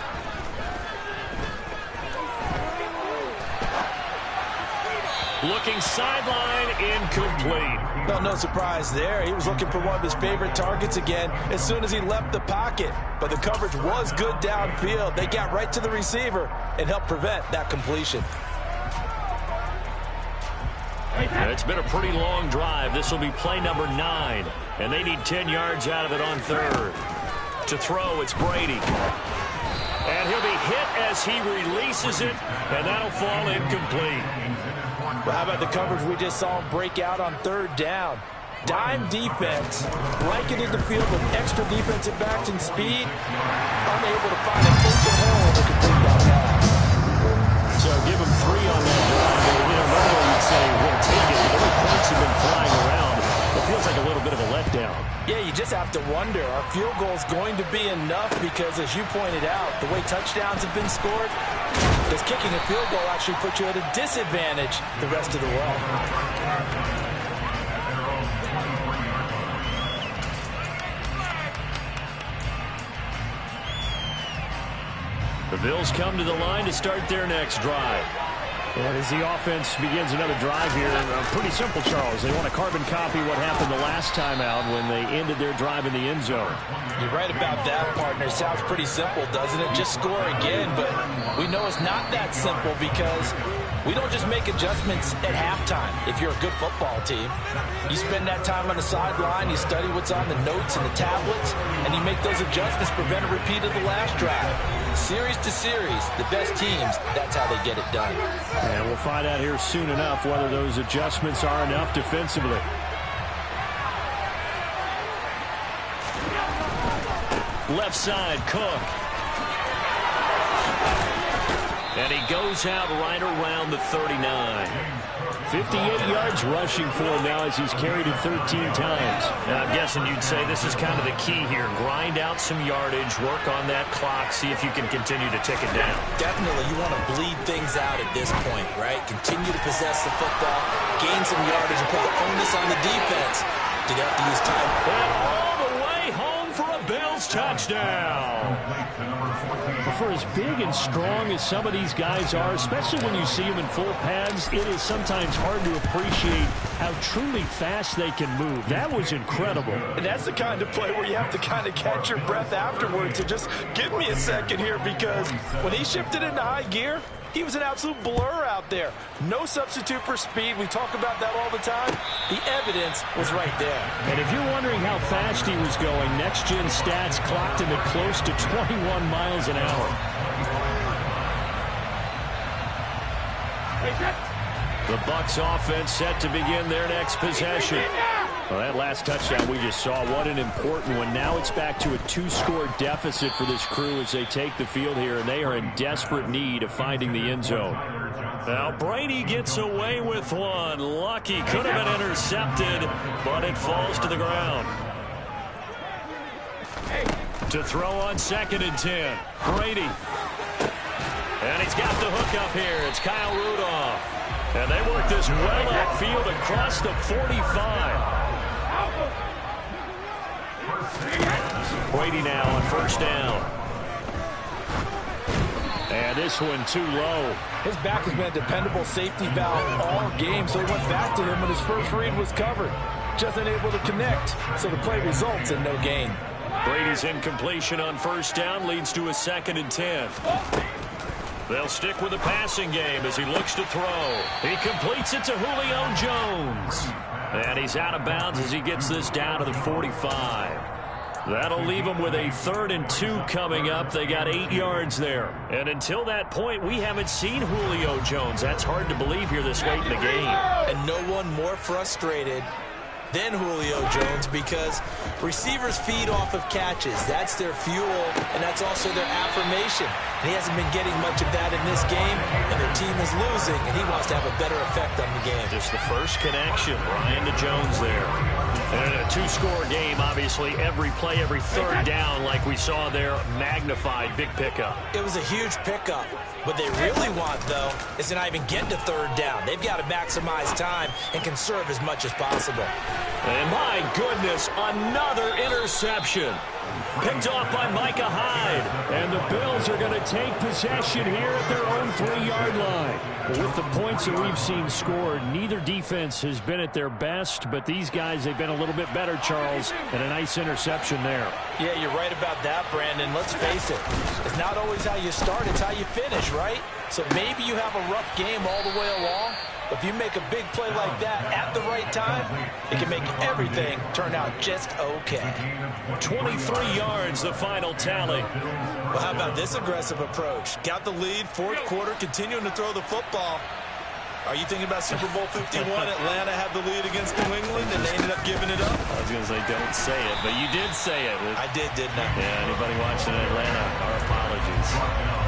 [SPEAKER 1] Looking sideline, incomplete.
[SPEAKER 2] No surprise there. He was looking for one of his favorite targets again as soon as he left the pocket. But the coverage was good downfield. They got right to the receiver and helped prevent that completion.
[SPEAKER 1] It's been a pretty long drive. This will be play number 9. And they need 10 yards out of it on third. To throw, it's Brady. And he'll be hit as he releases it. And that'll fall incomplete.
[SPEAKER 2] Well, how about the coverage we just saw him break out on third down? Dime defense, blanketed the field with extra defensive backs and speed, unable to find an open hole to complete that pass.
[SPEAKER 5] So give him 3 on that drive. Normally you'd say, we'll take it. The points have been flying around. It feels like a little bit of a letdown.
[SPEAKER 2] Yeah, you just have to wonder, are field goals going to be enough? Because as you pointed out, the way touchdowns have been scored, does kicking a field goal actually put you at a disadvantage the rest of the way?
[SPEAKER 5] The Bills come to the line to start their next drive. And as the offense begins another drive here, pretty simple, Charles. They want to carbon copy what happened the last time out when they ended their drive in the end zone.
[SPEAKER 2] You're right about that, partner. Sounds pretty simple, doesn't it? Just score again, but we know it's not that simple because we don't just make adjustments at halftime if you're a good football team. You spend that time on the sideline, you study what's on the notes and the tablets, and you make those adjustments, prevent a repeat of the last drive. Series to series, the best teams, that's how they get it done.
[SPEAKER 5] And we'll find out here soon enough whether those adjustments are enough defensively. Left side, Cook. And he goes out right around the 39. 58 yards rushing for him now as he's carried it 13 times.
[SPEAKER 1] Now, I'm guessing you'd say this is kind of the key here. Grind out some yardage, work on that clock, see if you can continue to tick it down.
[SPEAKER 2] Definitely, you want to bleed things out at this point, right? Continue to possess the football, gain some yardage, and put the onus on the defense to have to use time.
[SPEAKER 1] And all the way home for a Bills touchdown.
[SPEAKER 5] For as big and strong as some of these guys are, especially when you see them in full pads, it is sometimes hard to appreciate how truly fast they can move. That was incredible.
[SPEAKER 2] And that's the kind of play where you have to kind of catch your breath afterwards and just give me a second here, because when he shifted into high gear, he was an absolute blur out there. No substitute for speed. We talk about that all the time. The evidence was right there.
[SPEAKER 5] And if you're wondering how fast he was going, Next Gen Stats clocked him at close to 21 miles an hour. The Bucs offense set to begin their next possession. Well, that last touchdown we just saw, what an important one. Now it's back to a 2-score deficit for this crew as they take the field here, and they are in desperate need of finding the end zone.
[SPEAKER 1] Now Brady gets away with one. Lucky, could have been intercepted, but it falls to the ground. To throw on 2nd and 10. Brady. And he's got the hook up here. It's Kyle Rudolph. And they work this well upfield across the 45. Brady now on 1st down.
[SPEAKER 5] And this one too low.
[SPEAKER 2] His back has been a dependable safety valve all game, so he went back to him when his first read was covered. Just unable to connect, so the play results in no gain.
[SPEAKER 1] Brady's incompletion on 1st down leads to a 2nd and 10. They'll stick with the passing game as he looks to throw. He completes it to Julio Jones. And he's out of bounds as he gets this down to the 45. That'll leave him with a 3rd and 2 coming up. They got 8 yards there. And until that point, we haven't seen Julio Jones. That's hard to believe here this late in the game.
[SPEAKER 2] And no one more frustrated than Julio Jones, because receivers feed off of catches. That's their fuel, and that's also their affirmation. And he hasn't been getting much of that in this game, and their team is losing, and he wants to have a better effect on the game.
[SPEAKER 1] Just the first connection, Ryan to Jones there. And in a 2-score game, obviously, every play, every 3rd down, like we saw there, magnified, big pickup.
[SPEAKER 2] It was a huge pickup. What they really want, though, is to not even get to 3rd down. They've got to maximize time and conserve as much as possible.
[SPEAKER 1] And my goodness, another interception. Picked off by Micah Hyde.
[SPEAKER 5] And the Bills are going to take possession here at their own 3-yard line. With the points that we've seen scored, neither defense has been at their best, but these guys, they've been a little bit better, Charles, and a nice interception there.
[SPEAKER 2] Yeah, you're right about that, Brandon. Let's face it. It's not always how you start, it's how you finish, right? So maybe you have a rough game all the way along, but if you make a big play like that at the right time, it can make everything turn out just okay.
[SPEAKER 1] 23 yards, the final tally.
[SPEAKER 4] Well, how about this aggressive approach? Got the lead, 4th quarter, continuing to throw the football. Are you thinking about Super Bowl 51? Atlanta had the lead against New England, and they ended up giving it up?
[SPEAKER 1] I was going to say, don't say it, but you did say it.
[SPEAKER 4] I did, didn't I?
[SPEAKER 1] Yeah, anybody watching Atlanta, our apologies.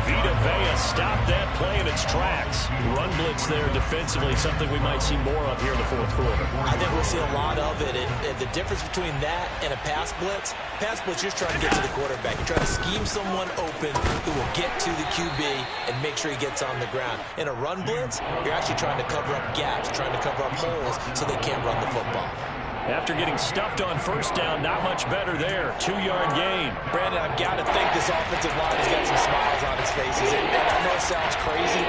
[SPEAKER 1] Vita Vea stopped that play in its tracks. Run blitz there defensively, something we might see more of here in the 4th quarter.
[SPEAKER 2] I think we'll see a lot of it, and the difference between that and a pass blitz, you're just trying to get to the quarterback. You're trying to scheme someone open who will get to the QB and make sure he gets on the ground. In a run blitz, you're actually trying to cover up gaps, trying to cover up holes so they can't run the football.
[SPEAKER 5] After getting stuffed on first down, not much better there. 2-yard gain.
[SPEAKER 2] Brandon, I've got to think this offensive line has got some smiles on its faces. And I know it sounds crazy,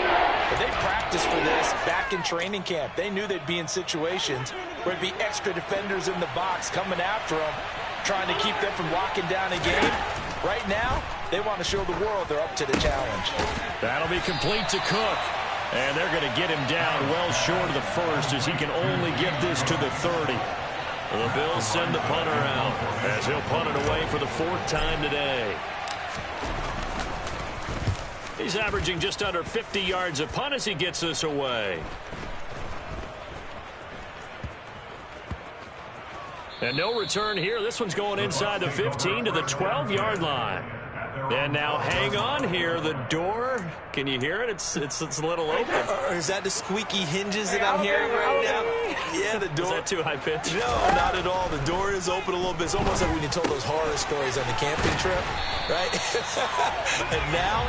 [SPEAKER 2] but they practiced for this back in training camp. They knew they'd be in situations where it'd be extra defenders in the box coming after them, trying to keep them from locking down a game. Right now, they want to show the world they're up to the challenge.
[SPEAKER 5] That'll be complete to Cook. And they're going to get him down well short of the first as he can only get this to the 30. The Bills send the punter out as he'll punt it away for the 4th time today. He's averaging just under 50 yards a punt as he gets this away. And no return here. This one's going inside the 15 to the 12-yard line. And now hang on here. The door, can you hear it? It's a little open.
[SPEAKER 2] Or is that the squeaky hinges that I'm hearing right now? Yeah, the door.
[SPEAKER 5] Is that too high pitch?
[SPEAKER 2] No, not at all. The door is open a little bit. It's almost like when you told those horror stories on the camping trip, right? And now,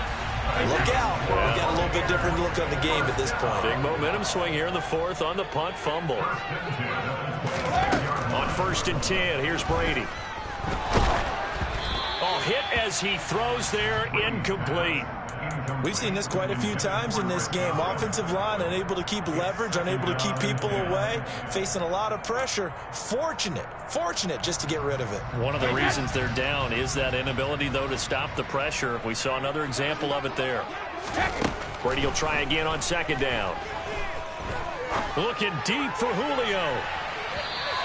[SPEAKER 2] look out. We got a little bit different look on the game at this point.
[SPEAKER 5] Big momentum swing here in the 4th on the punt fumble. On 1st and 10, here's Brady. Hit as he throws there, incomplete.
[SPEAKER 2] We've seen this quite a few times in this game. Offensive line unable to keep leverage, unable to keep people away, facing a lot of pressure. Fortunate just to get rid of it.
[SPEAKER 5] One of the reasons they're down is that inability, though, to stop the pressure. We saw another example of it there. Brady will try again on 2nd down. Looking deep for Julio.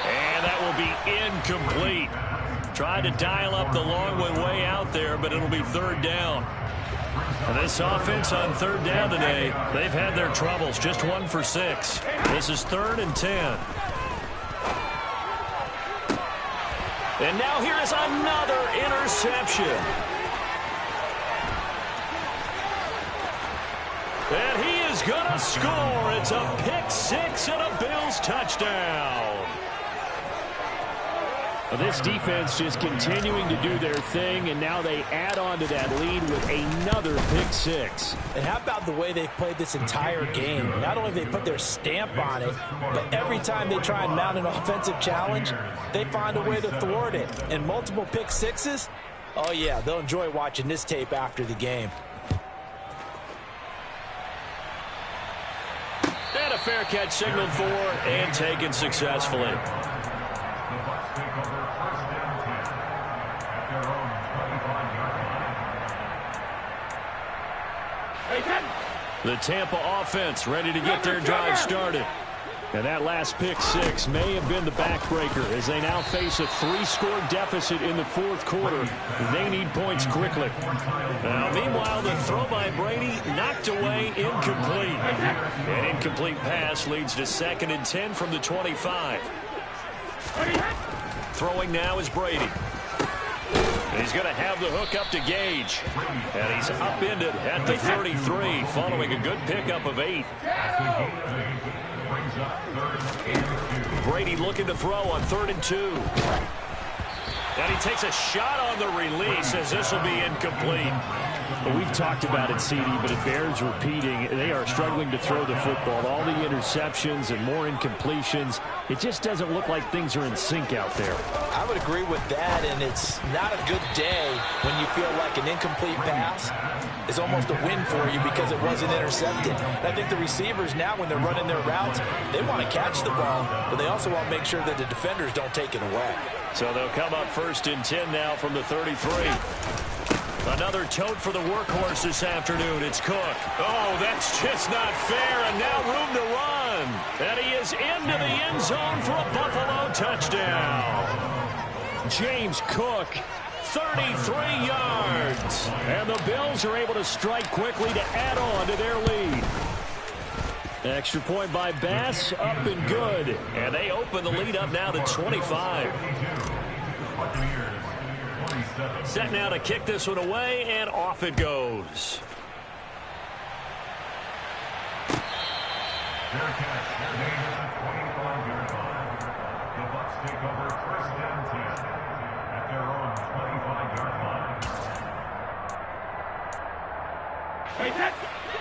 [SPEAKER 5] And that will be incomplete. Tried to dial up the long way out there, but it'll be 3rd down. And this offense on 3rd down today, they've had their troubles. Just 1 for 6. This is 3rd and 10. And now here is another interception. And he is going to score. It's a pick 6 and a Bills touchdown. This defense just continuing to do their thing, and now they add on to that lead with another pick 6.
[SPEAKER 2] And how about the way they've played this entire game? Not only have they put their stamp on it, but every time they try and mount an offensive challenge, they find a way to thwart it. And multiple pick 6s, oh yeah, they'll enjoy watching this tape after the game.
[SPEAKER 5] And a fair catch signaled for and taken successfully. The Tampa offense ready to get their drive started. And that last pick 6 may have been the backbreaker as they now face a 3-score deficit in the 4th quarter. They need points quickly. Now, meanwhile, the throw by Brady knocked away, incomplete. An incomplete pass leads to 2nd and 10 from the 25. Throwing now is Brady. He's going to have the hook up to Gage. And he's upended at the 33 following a good pickup of 8. Brady looking to throw on 3rd and 2. And he takes a shot on the release as this will be incomplete. Well, we've talked about it, CD, but it bears repeating. They are struggling to throw the football. All the interceptions and more incompletions. It just doesn't look like things are in sync out there.
[SPEAKER 2] I would agree with that, and it's not a good day when you feel like an incomplete pass is almost a win for you because it wasn't intercepted. And I think the receivers now, when they're running their routes, they want to catch the ball, but they also want to make sure that the defenders don't take it away.
[SPEAKER 5] So they'll come up 1st and 10 now from the 33. Another tote for the workhorse this afternoon. It's Cook. Oh, that's just not fair, and now room to run. And he is into the end zone for a Buffalo touchdown. James Cook, 33 yards. And the Bills are able to strike quickly to add on to their lead. Extra point by Bass, up and good. And they open the lead up now to 25. Set now to kick this one away, and off it goes.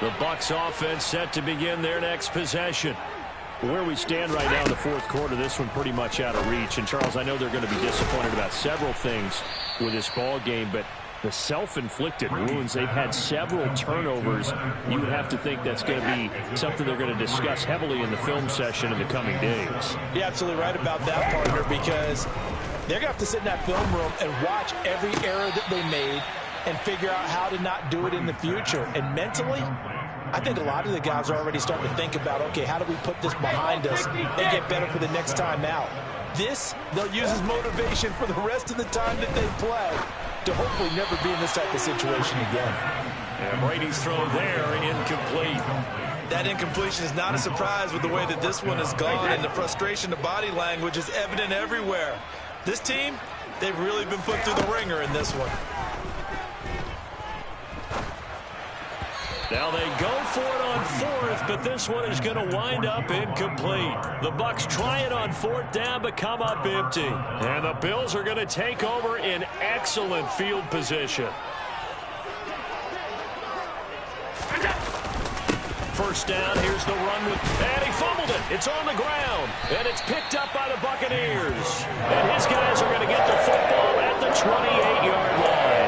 [SPEAKER 5] The Bucs offense set to begin their next possession. Where we stand right now in the fourth quarter, this one pretty much out of reach. And, Charles, I know they're going to be disappointed about several things with this ball game, but the self-inflicted wounds, they've had several turnovers. You would have to think that's going to be something they're going to discuss heavily in the film session in the coming days.
[SPEAKER 2] You're absolutely right about that, partner, because they're going to have to sit in that film room and watch every error that they made and figure out how to not do it in the future. And mentally, I think a lot of the guys are already starting to think about, okay, how do we put this behind us and get better for the next time out? This, they'll use as motivation for the rest of the time that they play to hopefully never be in this type of situation again.
[SPEAKER 5] And Brady's throw there, incomplete.
[SPEAKER 4] That incompletion is not a surprise with the way that this one has gone, and the frustration, the body language is evident everywhere. This team, they've really been put through the ringer in this one.
[SPEAKER 5] Now they go for it on fourth, but this one is going to wind up incomplete. The Bucs try it on fourth down, but come up empty. And the Bills are going to take over in excellent field position. First down, here's the run with, and he fumbled it. It's on the ground, and it's picked up by the Buccaneers. And his guys are going to get the football at the 28-yard line.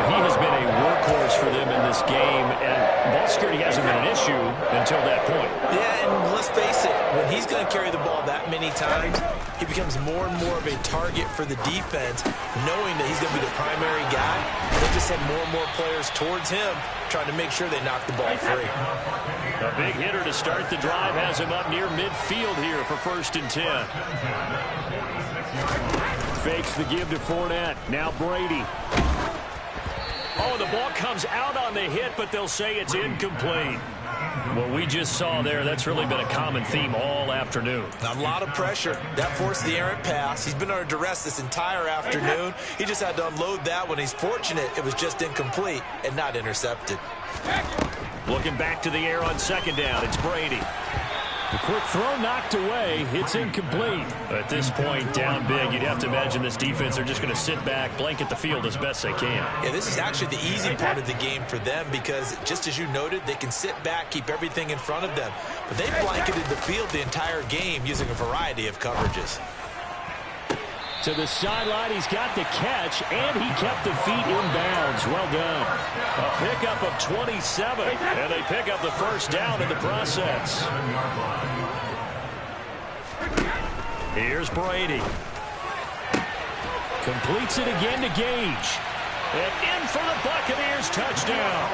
[SPEAKER 5] He has been a workhorse for them in this game, and ball security hasn't been an issue until that point.
[SPEAKER 2] Yeah, and let's face it, when he's going to carry the ball that many times, he becomes more and more of a target for the defense, knowing that he's going to be the primary guy. They just have more and more players towards him, trying to make sure they knock the ball free.
[SPEAKER 5] A big hitter to start the drive has him up near midfield here for 1st and 10. Fakes the give to Fournette. Now Brady. Oh, the ball comes out on the hit, but they'll say it's incomplete. What we just saw there, that's really been a common theme all afternoon.
[SPEAKER 2] A lot of pressure. That forced the errant pass. He's been under duress this entire afternoon. He just had to unload that one. He's fortunate it was just incomplete and not intercepted.
[SPEAKER 5] Looking back to the air on 2nd down, it's Brady. The quick throw knocked away. It's incomplete. At this point, down big, you'd have to imagine this defense are just going to sit back, blanket the field as best they can.
[SPEAKER 2] Yeah, this is actually the easy part of the game for them because, just as you noted, they can sit back, keep everything in front of them. But they blanketed the field the entire game using a variety of coverages.
[SPEAKER 5] To the sideline, he's got the catch, and he kept the feet in bounds. Well done. A pickup of 27, and they pick up the 1st down in the process. Here's Brady. Completes it again to Gage. And in for the Buccaneers touchdown.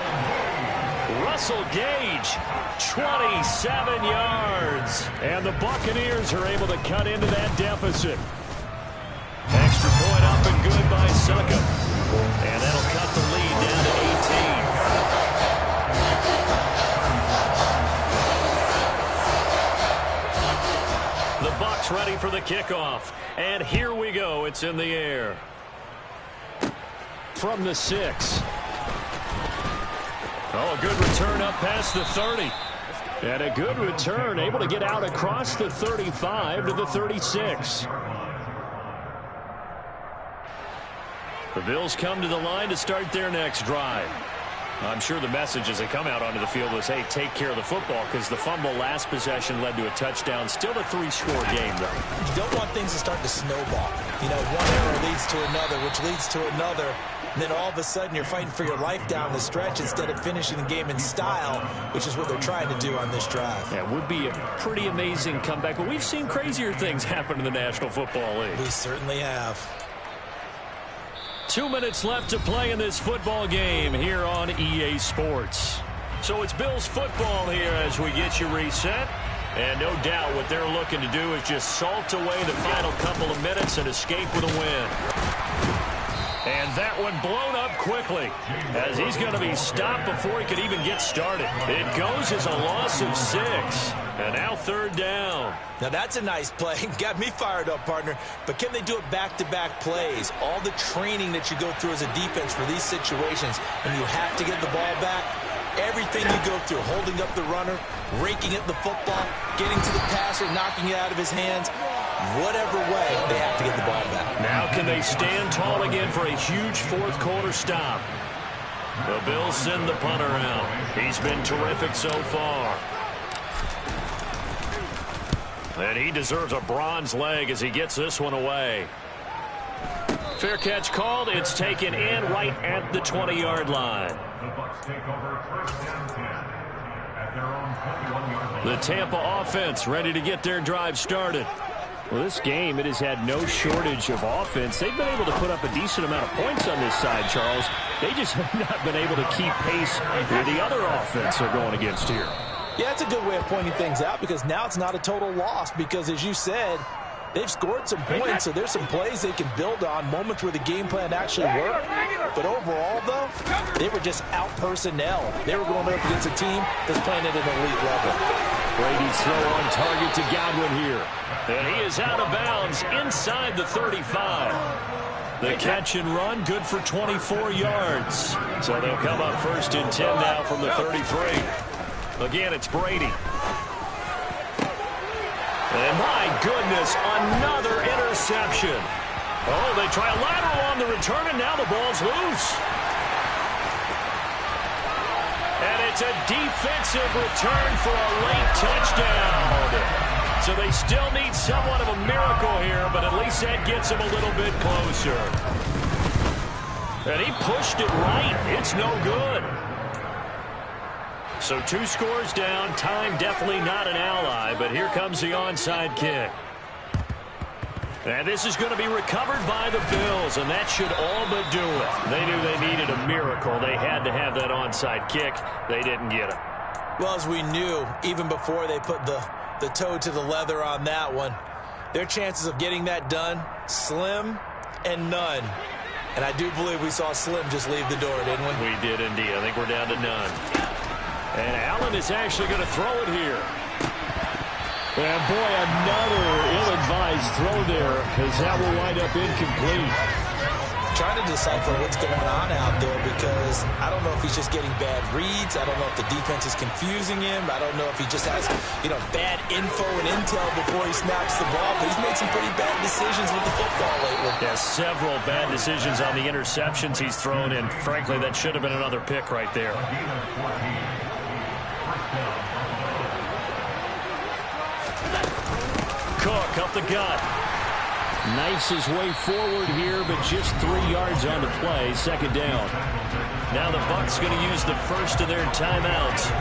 [SPEAKER 5] Russell Gage, 27 yards. And the Buccaneers are able to cut into that deficit. Extra point up and good by Succop. And that'll cut the lead down to 18. The Bucs ready for the kickoff. And here we go. It's in the air. From the 6. Oh, a good return up past the 30. And a good return, able to get out across the 35 to the 36. The Bills come to the line to start their next drive. I'm sure the message as they come out onto the field was, hey, take care of the football, because the fumble last possession led to a touchdown. Still a 3-score game, though.
[SPEAKER 2] You don't want things to start to snowball. You know, one error leads to another, which leads to another. And then all of a sudden you're fighting for your life down the stretch instead of finishing the game in style, which is what they're trying to do on this drive.
[SPEAKER 5] Yeah, it would be a pretty amazing comeback, but we've seen crazier things happen in the National Football League.
[SPEAKER 2] We certainly have.
[SPEAKER 5] 2 minutes left to play in this football game here on EA Sports. So it's Bills football here as we get you reset. And no doubt what they're looking to do is just salt away the final couple of minutes and escape with a win. And that one blown up quickly as he's going to be stopped before he could even get started. It goes as a loss of 6. And now 3rd down.
[SPEAKER 2] Now that's a nice play. Got me fired up, partner. But can they do it back-to-back plays? All the training that you go through as a defense for these situations, and you have to get the ball back. Everything you go through, holding up the runner, raking at the football, getting to the passer, knocking it out of his hands. Whatever way, they have to get the ball back.
[SPEAKER 5] Now can they stand tall again for a huge 4th quarter stop? The Bills send the punter out. He's been terrific so far.
[SPEAKER 1] And he deserves a bronze leg as he gets this one away. Fair catch called. It's taken in right at the 20-yard line. The Tampa offense ready to get their drive started. Well, this game, it has had no shortage of offense. They've been able to put up a decent amount of points on this side, Charles. They just have not been able to keep pace with the other offense they're going against here.
[SPEAKER 2] Yeah, it's a good way of pointing things out because now it's not a total loss because, as you said, they've scored some points, so there's some plays they can build on, moments where the game plan actually worked. But overall, though, they were just out personnel. They were going up against a team that's playing at an elite level.
[SPEAKER 1] Brady's throw on target to Godwin here. And he is out of bounds inside the 35. The catch and run, good for 24 yards. So they'll come up first and 10 now from the 33. Again, it's Brady. And my goodness, another interception. Oh, they try a lateral on the return, and now the ball's loose. And it's a defensive return for a late touchdown. So they still need somewhat of a miracle here, but at least that gets them a little bit closer. And he pushed it right. It's no good. So 2 scores down. Time definitely not an ally, but here comes the onside kick. And this is going to be recovered by the Bills, and that should all but do it. They knew they needed a miracle. They had to have that onside kick. They didn't get it.
[SPEAKER 2] Well, as we knew, even before they put the toe to the leather on that one, their chances of getting that done, slim and none. And I do believe we saw Slim just leave the door, didn't we?
[SPEAKER 1] We did indeed. I think we're down to none. And Allen is actually going to throw it here.
[SPEAKER 5] And boy, another ill-advised throw there, as that will wind up incomplete.
[SPEAKER 2] Trying to decipher what's going on out there because I don't know if he's just getting bad reads. I don't know if the defense is confusing him. I don't know if he just has, bad info and intel before he snaps the ball. But he's made some pretty bad decisions with the football lately.
[SPEAKER 1] Yeah, several bad decisions on the interceptions he's thrown, and frankly, that should have been another pick right there. Cook up the gut.
[SPEAKER 5] Knifes his way forward here, but just 3 yards on the play. Second down.
[SPEAKER 1] Now the Bucs going to use the first of their timeouts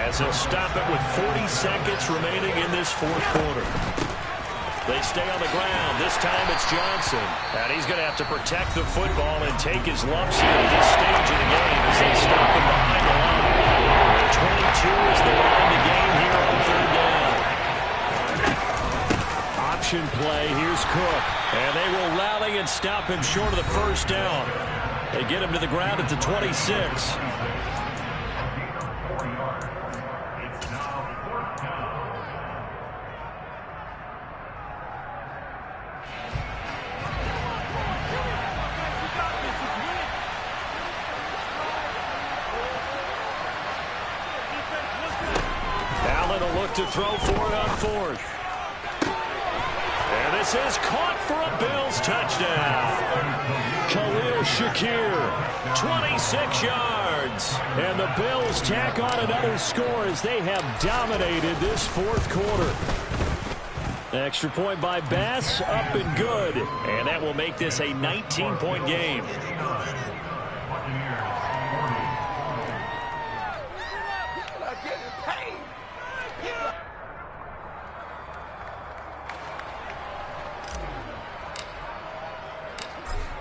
[SPEAKER 1] as they'll stop it with 40 seconds remaining in this fourth quarter. They stay on the ground. This time it's Johnson. And he's going to have to protect the football and take his lumps here at this stage of the game as they stop him behind the line. 22 is the line to gain here on third down.
[SPEAKER 5] Option play. Here's Cook.
[SPEAKER 1] And they will rally and stop him short of the first down. They get him to the ground at the 26. Allen will look to throw for it on fourth. And this is caught for a Bills touchdown. Khalil Shakir, 26 yards. And the Bills tack on another score as they have dominated this fourth quarter. Extra point by Bass, up and good. And that will make this a 19-point game.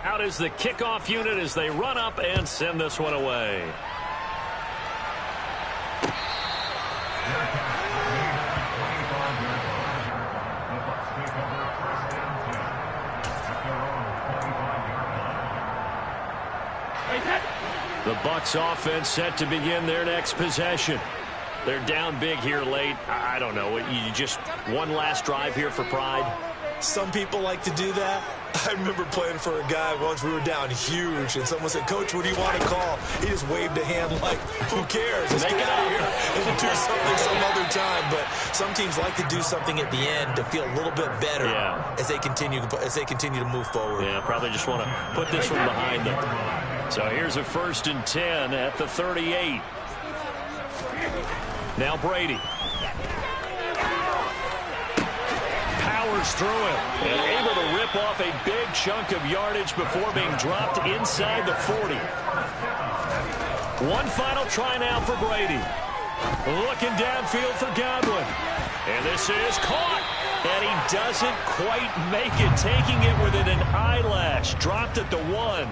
[SPEAKER 1] Out is the kickoff unit as they run up and send this one away. The Bucs offense set to begin their next possession. They're down big here late. I don't know. You just one last drive here for pride.
[SPEAKER 2] Some people like to do that. I remember playing for a guy once. We were down huge, and someone said, "Coach, what do you want to call?" He just waved a hand like, "Who cares? Let's get out of here and do something some other time." But some teams like to do something at the end to feel a little bit better as they continue to move forward.
[SPEAKER 1] Yeah, probably just want to put this one behind them. So here's a 1st and 10 at the 38. Now Brady. powers through him and able to rip off a big chunk of yardage before being dropped inside the 40. One final try now for Brady. Looking downfield for Godwin. And this is caught. And he doesn't quite make it, taking it within an eyelash. Dropped at the 1.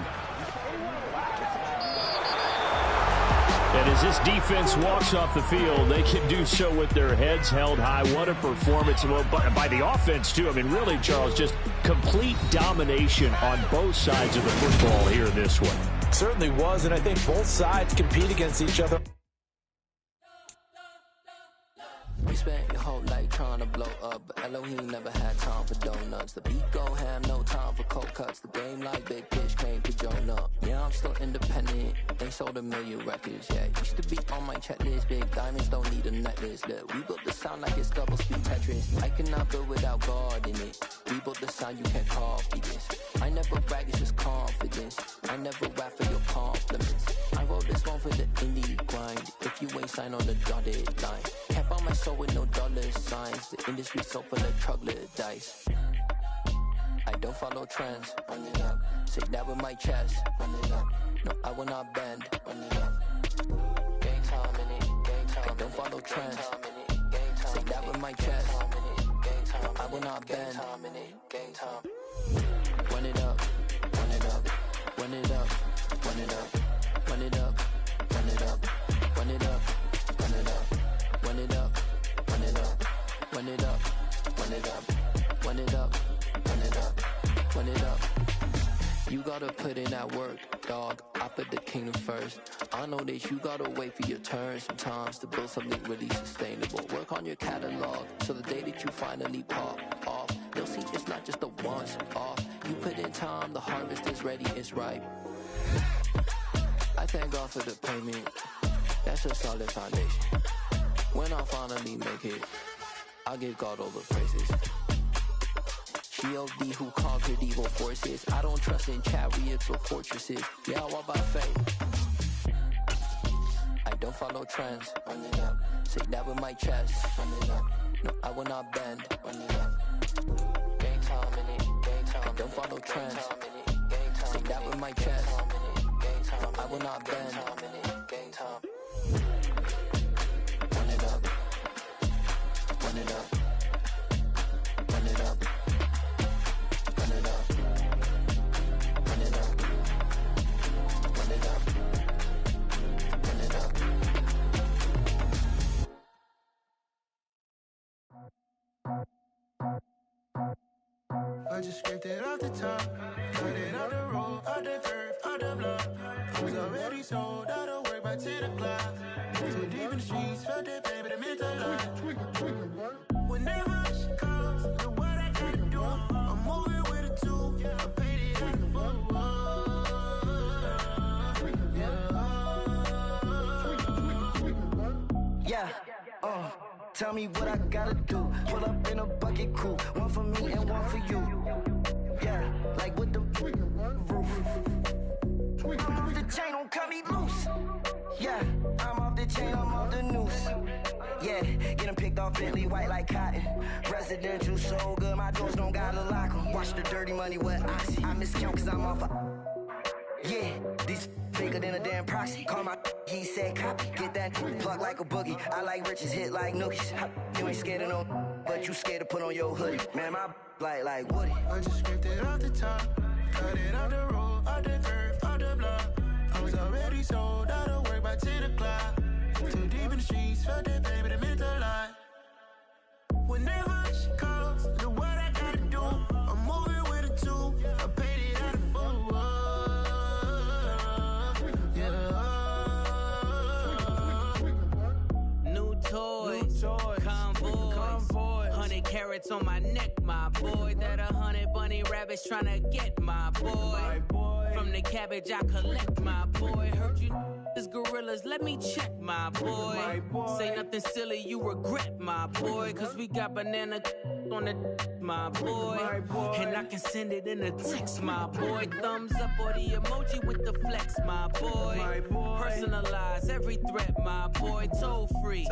[SPEAKER 1] And as this defense walks off the field, they can do so with their heads held high. What a performance by the offense, too. I mean, really, Charles, just complete domination on both sides of the football here in this one.
[SPEAKER 2] Certainly was, and I think both sides compete against each other.
[SPEAKER 7] We spent your whole life trying to blow up, but Elohim never had time for donuts. The beat go ham, no time for cold cuts. The game like Big Pitch came to Jonah. Yeah, I'm still independent, ain't sold a million records yet. Used to be on my checklist, big diamonds don't need a necklace. Look, we built the sound like it's double speed Tetris. I cannot build without God in it. We built the sound, you can't copy this. I never brag, it's just confidence. I never rap for your compliments. I wrote this one for the indie grind. If you ain't signed on the dotted line, can't buy my soul with no dollar signs. The industry so full of troglodytes. I don't follow trends. Run it up. Say that with my chest. Run it up. No, I will not bend. Run it up. Game time in it. Game time. I don't follow trends. Say that with my chest. No, I will not bend. Game time. Run it up. Run it up. Run it up. Run it up. Run it up. Run it up. Run it up. Run it up. Run it up. Run it up. Run it up. Run it up. Run it up. Run it up. Run it up. You gotta put in that work, dog. I put the kingdom first. I know that you gotta wait for your turn sometimes to build something really sustainable. Work on your catalog so the day that you finally pop off, you'll see it's not just a once off. You put in time, the harvest is ready, it's ripe. I thank God for the payment. That's a solid foundation. When I finally make it, I'll give God all the praises. G.O.D. who conquered evil forces. I don't trust in chariots or fortresses. Yeah, I walk by faith. I don't follow trends. Run it up. Say that with my chest. Run it up. No, I will not bend. Run it up. Game time in it. Game time. I don't follow trends. Say that with my chest. No, I will not bend. Game time. Run it up. Run it up. Run it up. Run it up. Run it up. Run it up. Run it up.
[SPEAKER 8] I just scraped it off the top, cut it out the road, out the curve, out the block. Was already sold, out of work by 10 o'clock. Too deep in the streets, felt that baby, the mental lie. Whenever she calls, the what I gotta do, I'm moving with a two. I paid it out the full. Yeah, tell me what I gotta do. Pull up in a bucket crew, one for me and one for you. Yeah, like with the roof. I'm off the chain, don't cut me loose. Yeah, I'm off the chain, I'm off the noose. Yeah, get them picked off Bentley, white like cotton. Residential so good, my doors don't gotta lock them. Watch the dirty money with Oxy. I miscount cause I'm off yeah, these bigger than a damn proxy. Call my he said copy. Get that plug like a boogie. I like riches, hit like nookies. You ain't scared of no, but you scared to put on your hoodie. Man, my like Woody. I just scraped it off the top, cut it out the road, out the curve, out the block. I was already sold, out of work by 10 o'clock. Too deep in the streets, felt that baby, the mental lie. Whenever she calls, the what I gotta do, I'm moving with a two. I paid it out of full.
[SPEAKER 9] New toys, convoy, 100 carats on my neck, my boy. That 100 bunny rabbits tryna get my boy. From the cabbage I collect, my boy. Heard you is gorillas, let me check, my boy. Say nothing silly, you regret, my boy. Cause we got banana on the my boy. And I can send it in a text, my boy. Thumbs up or the emoji with the flex, my boy. Personalize every threat, my boy. Toll free,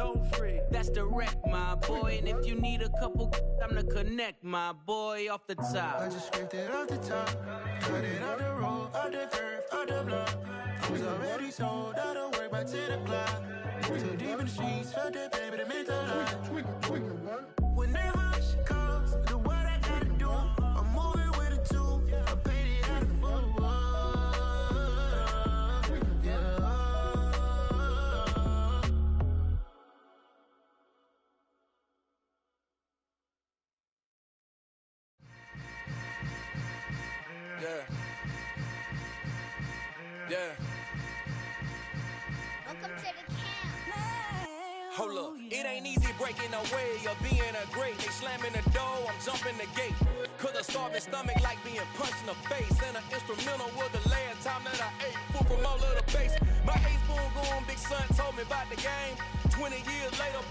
[SPEAKER 9] that's direct, my boy. And if you need a couple, I'm the connect, my boy. Off the top,
[SPEAKER 10] I just scraped it off the top, cut it on the road, on the curve, on the block. I was already sold, I don't work by 10 o'clock. Too deep in the streets, felt that baby, the mental lie. Whenever she calls, do what I gotta do. I'm moving with a two, I paid it out of full.
[SPEAKER 11] Yeah. Welcome to the camp. Hold up, it ain't easy breaking away or being a great. They slamming the door, I'm jumping the gate. Cause a starving stomach like being punched in the face. And an instrumental was the last time that I ate. Food from all of the base. My ace boom going, big son told me about the game. 20 years later,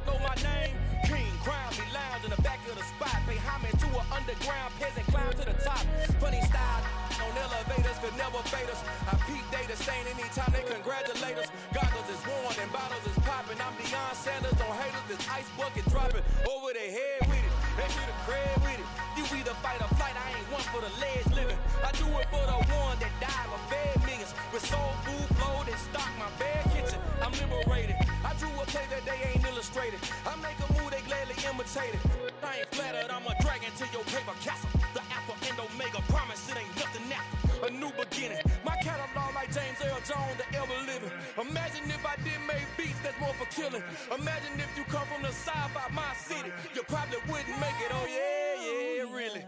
[SPEAKER 11] know my name. King, crown me, lounge in the back of the spot. Pay homage to an underground peasant, climb to the top. Funny style on elevators could never fade us. I peep data stain anytime they congratulate us. Goggles is worn and bottles is popping. I'm Deion Sanders on haters, this ice bucket dropping over their head with it. They should have cred with it. You either fight or flight, I ain't one for the ledge living. I do it for the one that died or fed millions. With soul food, flowed and stock my bad kitchen. I'm liberated. I drew a play that they ain't illustrated. I make a move, they gladly imitate it. I ain't flattered, I'm a dragon to your paper castle. The Alpha and Omega, promise it ain't nothing after. A new beginning. My catalog like James Earl Jones, the ever living. Imagine if I did make beats that's more for killing. Imagine if you come from the side by my city. You probably wouldn't make it, oh yeah, really.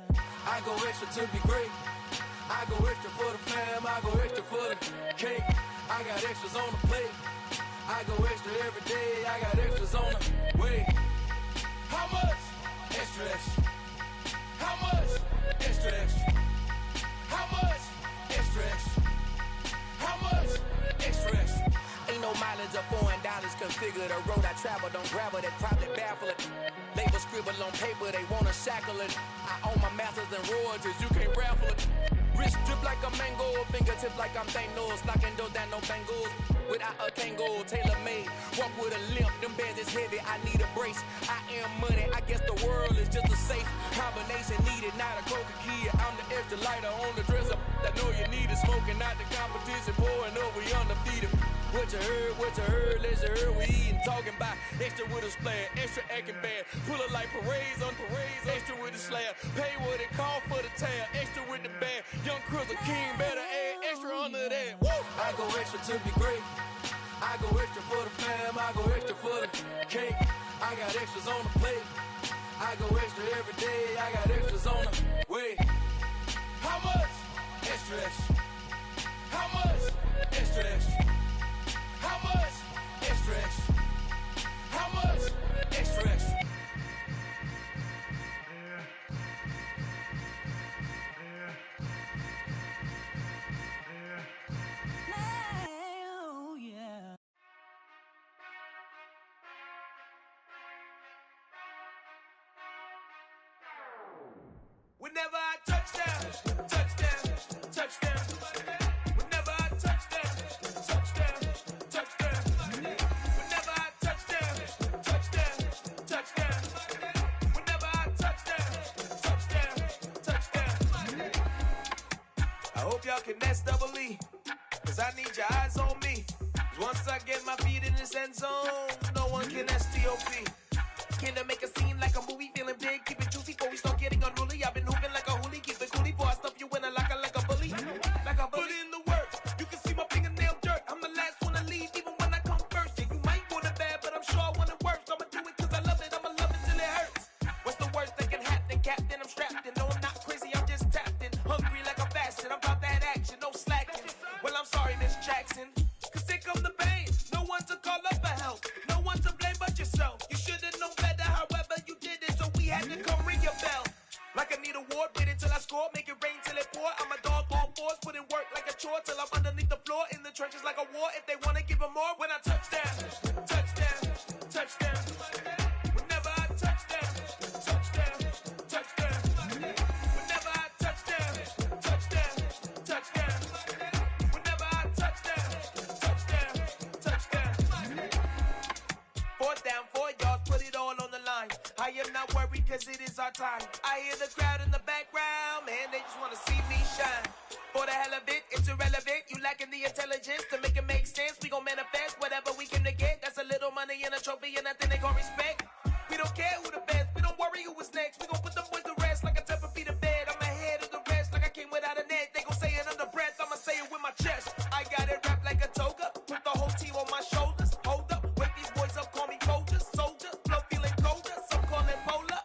[SPEAKER 11] I go extra to be great. I go extra for the fam, I go extra for the cake. I got extras on the plate. I go extra every day, I got extras on the way. How much? Extra, extra. How much? Extra, extra. How much? Extra, extra. How much? Extra, extra. Ain't no mileage of $4 configure the road I travel. Don't gravel that probably baffle it. Label scribble on paper, they wanna shackle it. I own my masters and royalties, you can't raffle it. Wrist drip like a mango, fingertips like I'm Thanos. Knocking those down, no bangles. Without a Kango, tailor-made. Walk with a limp, them bands is heavy, I need a brace. I am money, I guess the world is just a safe combination needed, not a coca kid. I'm the extra lighter on the dresser. I know you need it, smoking out the competition, pouring up, we undefeated. What you heard, let's heard, we eating, talking about extra with a splash, extra acting bad. Pull it like parades on parades, extra with the slab. Pay what it cost for the tab, extra with the bag. Young Cruz, a king, better add extra under that. Woo! I go extra to be great. I go extra for the fam, I go extra for the cake. I got extras on the plate. I go extra every day, I got extras on the way. How much? Extra, extra. How much? Extra, extra. How much? Extra, extra. How much? Extra, extra. Whenever I touchdown, touchdown, touchdown. Whenever I touchdown, touchdown, touchdown. Whenever I touchdown, touchdown, touchdown. Whenever I touchdown, touchdown, touchdown. I hope y'all can nest double E, cause I need your eyes on me. Cause once I get my feet in this end zone, no one can STOP. Can I make a scene like a movie, feeling big, keep it juicy before we start getting unruly. I've been hooping like a hoolie, keep it coolie before I stuff you in a locker like a bully. Like a bully. Put in the work, you can see my fingernail dirt. I'm the last one to leave, even when I come first. Yeah, you might want it bad, but I'm sure I want it worse. I'ma do it cause I love it, I'ma love it till it hurts. What's the worst that can happen, Captain? I'm strapped in, no I'm not crazy, I'm just tapped in. Hungry like I'm fasting, I'm about that action, no slacking. Well, I'm sorry, Miss Jackson, cause here come the pain. No one to call up for help, no one to blame but yourself. You should've known better, however you did it, so we had to come ring your bell. Like a
[SPEAKER 12] need a award, wait until I score, make it rain till it pour. I'm a dog on fours, put in work like a chore till I'm underneath the floor, in the trenches like a war. If they wanna give them more, when I touch down, touchdown, touchdown. Whenever I touch down, touchdown, touchdown. Whenever I touch down, touchdown, touchdown. Whenever I touch down, touchdown, touchdown. 4th down, 4 yards, put it all on the line. I am not worried cause it is our time. I hear the crowd in the background, man, they just wanna see me shine. For the hell of it, it's irrelevant. You lacking the intelligence to make it make sense. We gon' manifest whatever we came to get. That's a little money and a trophy and nothing they gon' respect. We don't care who the best, we don't worry who was next. We gon' put them boys to rest like a Tempur-Pedic bed. I'm ahead of the rest like I came without a net. They gon' say it under breath, I'ma say it with my chest. I got it wrapped like a toga, put the whole team on my shoulders. Hold up, wake these boys up, call me Folger, soldier. Flow feeling colder, some call it polar.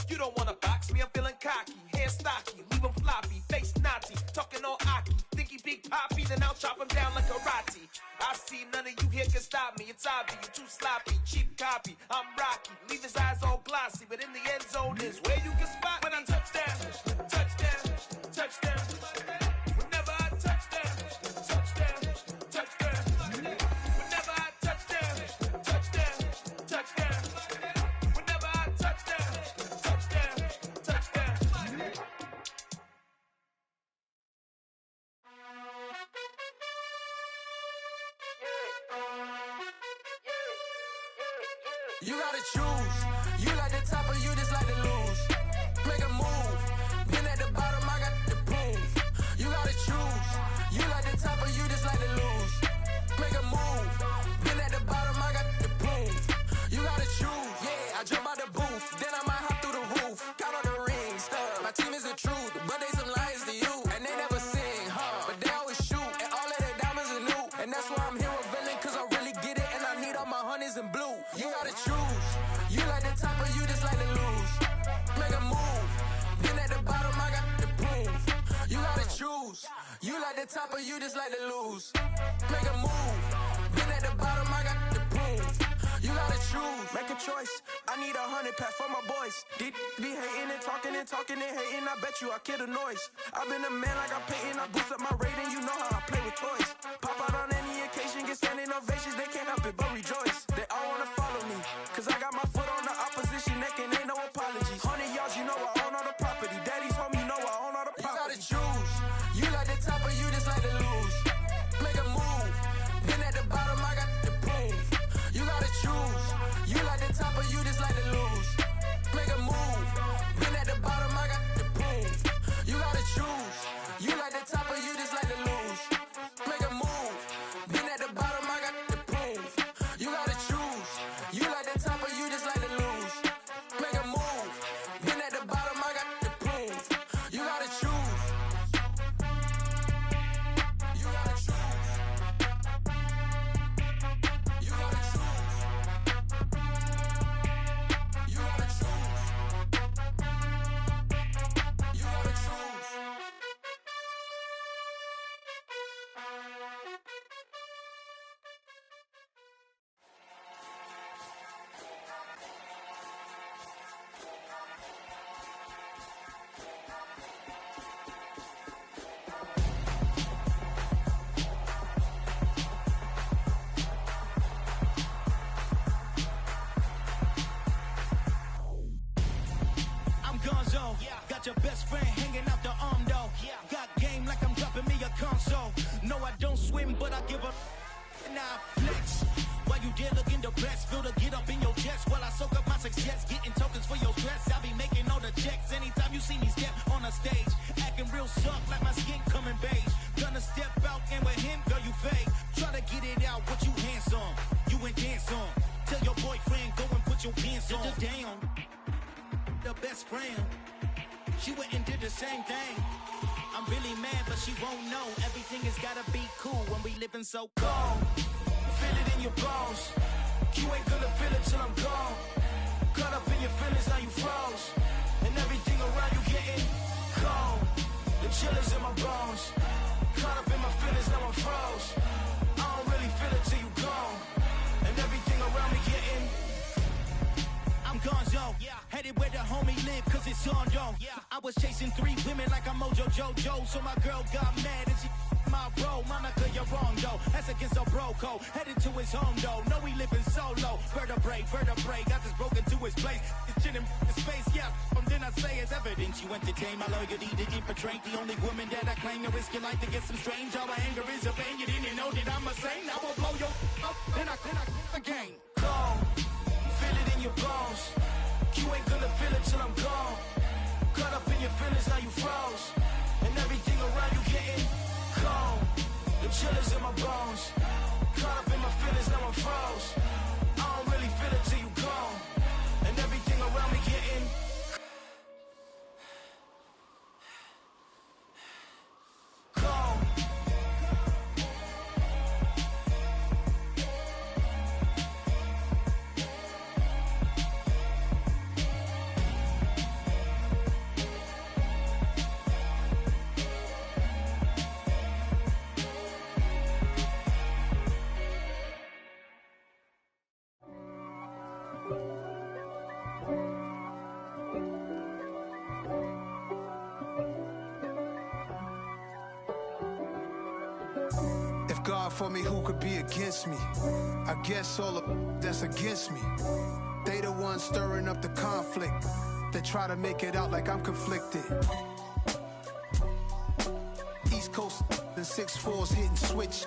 [SPEAKER 12] You don't wanna box me, I'm feeling cocky. Hair stocky, leave him floppy, face naughty. Talking all aki, think he big poppy, then I'll chop him down like karate. I see none of you here can stop me. It's obvious, you too sloppy, cheap copy. I'm Rocky, leave his eyes all glossy, but in the end zone is where you can spot when I touch down, touchdown, touchdown. Whenever I touch down, touchdown, touchdown. Whenever I touch down, touchdown, touchdown. Whenever I touch down, touchdown, touchdown.
[SPEAKER 10] You gotta choose. You like the top or you just like to lose. Make a move. Been at the bottom, I got the proof. You gotta choose. You like the top or you just like to lose. Make a move. Been at the bottom, I got the proof. You gotta choose. Yeah, I jump out the booth. Then I might hop through the roof. Count all the rings. My team is the truth, but they some liars to you. And they never sing, but they always shoot. And all of their diamonds are new. And that's why I'm here with villain, cause I really get it. And I need all my honeys in blue. You gotta choose. You like the top or you just like to lose. Make a move. Been at the bottom, I got the proof. You gotta choose. You like the top or you just like to lose. Make a move. Been at the bottom, I got the proof. You gotta choose. Make a choice. I need 100 pack for my boys. Be hating and talking and hating. I bet you I kill the noise. I've been a man like I'm Peyton. I boost up my rating. You know how I play with toys. Pop out on any occasion, get standing ovations. They can't help it but rejoice. They all wanna follow me, cause I got my foot on the opposition neck and ain't no apologies. 100 yards, you know I own all the property. Daddy's home, you know I own all the property. You gotta choose. You like the top or you just like to lose. Make a move. Been at the bottom, I got the proof. You gotta choose. You like the top or you just like to lose. Make a move. Been at the bottom, I got the proof. You gotta choose. You like the top or you just like to lose. Make a move. Been at the bottom, I got the proof. You gotta choose. You like the top or you just like to lose. Make a move. Been at the bottom, I got the proof. You gotta choose. You gotta choose. You gotta choose. You gotta choose. You gotta choose.
[SPEAKER 11] I'm Gonzo. Got your best friend hanging out the arm though. Got game like I'm dropping me a console. No, I don't swim, but I give a and I flex. While you there looking depressed, feel to get up in your chest while I soak up my success, getting tokens for your stress. I be making all the checks anytime you see me step on a stage, acting real soft like my skin coming beige. Gonna step out and with him, girl, you fake. Try to get it out, what you handsome, you ain't dance on. Tell your boyfriend go and put your pants on. Down. The best friend, she went and did the same thing. I'm really mad, but she won't know. Everything has gotta be cool when we living so cold. Feel it in your bones. You ain't gonna feel it till I'm gone. Caught up in your feelings, now you froze. And everything around you getting cold. The chill is in my bones. Caught up in my feelings, now I'm froze. I don't really feel it till you gone. And everything around me getting I'm Gonzo, headed where the homie live, cause it's on though. I
[SPEAKER 13] was chasing 3 women like I'm Mojo Jojo. So my girl got mad and she my bro. Monica, you're wrong, though. That's against a bro code. Headed to his home, though. No, he living solo. Vertebrae. Got this broken to his place. It's chin in his face, yeah. Then I say it's evidence you entertain my loyalty to get betrayed. The only woman that I claim to risk your life to get some strange. All my anger is a pain. You didn't know that I'm a saint. I will blow your up. Then I again. Gone. Feel it in your bones. You ain't gonna feel it till I'm gone. Caught up in your feelings, now you froze. And everything around you getting cold. The chillers in my bones. Caught up in my feelings, now I'm froze. I don't really feel it till you gone. And everything around me getting cold.
[SPEAKER 14] God for me, who could be against me? I guess all of that's against me. They the ones stirring up the conflict. They try to make it out like I'm conflicted. East Coast and 6'4's hitting switch.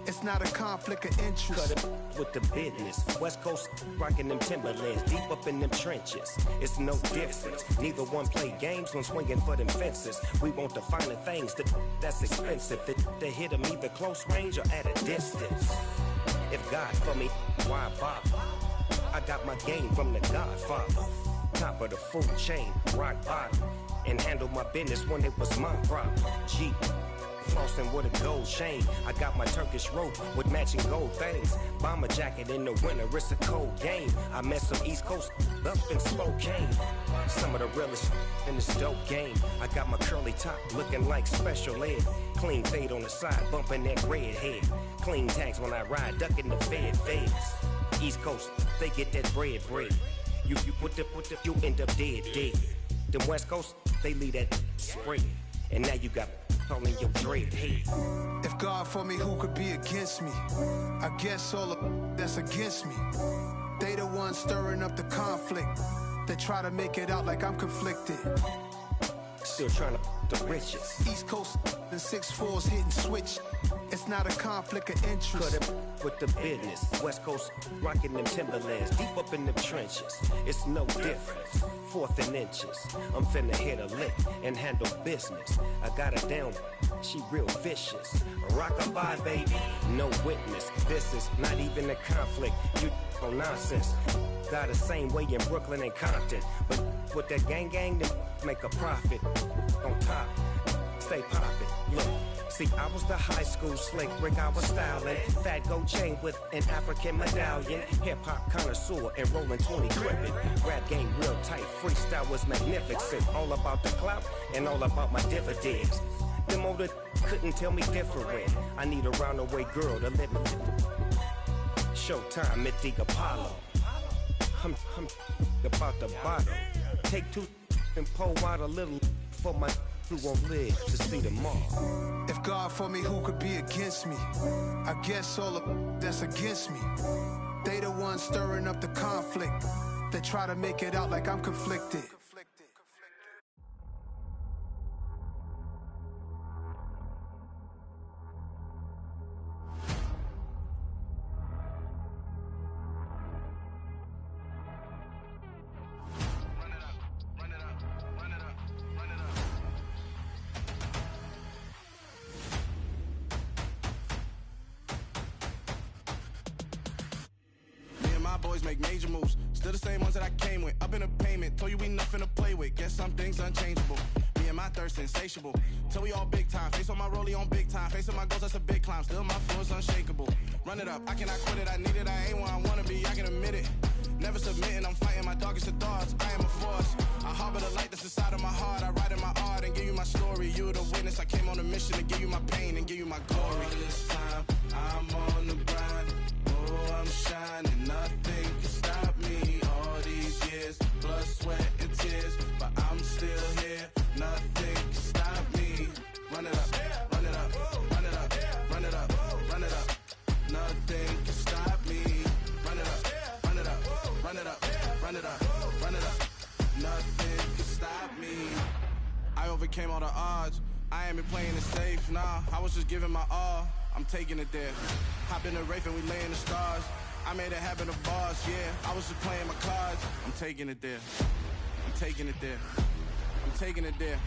[SPEAKER 14] It's not a conflict of interest.
[SPEAKER 15] Cut it with the business. West Coast rocking them Timberlands, deep up in them trenches. It's no difference. Neither one play games when swinging for them fences. We want the finer things that's expensive. They hit them either close range or at a distance. If God for me, why bother? I got my game from the Godfather. Top of the food chain, rock bottom. And handle my business when it was my problem. G. Flossing with a gold chain. I got my Turkish rope with matching gold things. Bomber jacket in the winter, it's a cold game. I met some East Coast up in Spokane. Some of the realest in this dope game. I got my curly top looking like special ed. Clean fade on the side, bumping that red head. Clean tags when I ride, ducking the feds. East Coast, they get that bread. You you end up dead. Them West Coast, they leave that spread. And now you got calling your dread head.
[SPEAKER 14] If God for me, who could be against me? I guess all of that's against me. They the ones stirring up the conflict. They try to make it out like I'm conflicted.
[SPEAKER 15] Still trying to the riches.
[SPEAKER 14] East Coast and 6'4's hitting switch. It's not a conflict of interest.
[SPEAKER 15] Cut it with the business. West Coast rocking them Timberlands, deep up in them trenches. It's no difference. 4th and inches. I'm finna hit a lick and handle business. I got her down. She real vicious. Rockabye, baby. No witness. This is not even a conflict. You on nonsense. Got the same way in Brooklyn and Compton. But with that gang, they make a profit. On top, stay poppin'. Look, see, I was the high school slick Rick, I was styling. Fat gold chain with an African medallion. Hip-hop connoisseur and rolling 20 gripping. Rap game real tight, freestyle was magnificent. All about the clout and all about my dividends. Them older couldn't tell me different. I need a roundaway girl to live with. Showtime, Mythic Apollo. I'm about the bottom. Take 2 and pour out a little for my who won't live to see tomorrow.
[SPEAKER 14] If God for me, who could be against me? I guess all of that's against me. They the ones stirring up the conflict. They try to make it out like I'm conflicted.
[SPEAKER 10] Make major moves, still the same ones that I came with. Up in a payment, told you we nothing to play with. Guess some things unchangeable. Me and my thirst insatiable. Till we all big time. Face on my rollie on big time. Face on my goals, that's a big climb. Still my flow is unshakable. Run it up, I cannot quit it. I need it, I ain't where I wanna be. I can admit it. Never submitting, I'm fighting my darkest of thoughts. I am a force. I harbor the light that's inside of my heart. I write in my art and give you my story. You the witness. I came on a mission to give you my pain and give you my glory. All this time, I'm on the grind. Oh, I'm shining. Nothing can stop me. All these years, blood, sweat, and tears, but I'm still here. Nothing
[SPEAKER 16] overcame all the odds. I ain't been playing it safe, nah, I was just giving my all. I'm taking it there. Hop in the Wraith and we lay in the stars. I made it happen to bars, yeah. I was just playing my cards. I'm taking it there. I'm taking it there. I'm taking it there.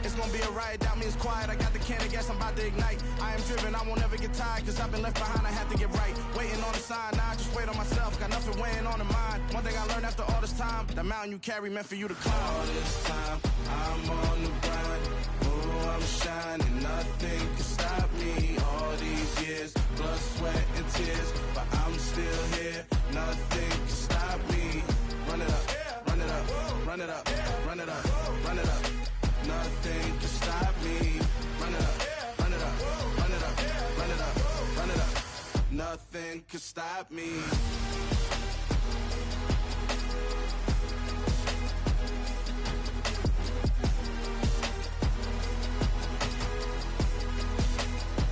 [SPEAKER 16] It's gonna be a riot, doubt me, it's quiet. I got the can of gas, I'm about to ignite. I am driven, I won't ever get tired, cause I've been left behind, I have to get right. Waiting on the sign, now I just wait on myself, got nothing weighing on the mind. One thing I learned after all this time, the mountain you carry meant for you to climb. All this time, I'm on the grind. Oh, I'm shining, nothing can stop me. All these years, blood, sweat, and tears, but I'm still here, nothing can stop me. Run it up, run it up, run it up, run it up, run it up. Nothing can stop me. Run it up, run it up, run it up, run it up, run it up. Nothing can stop me.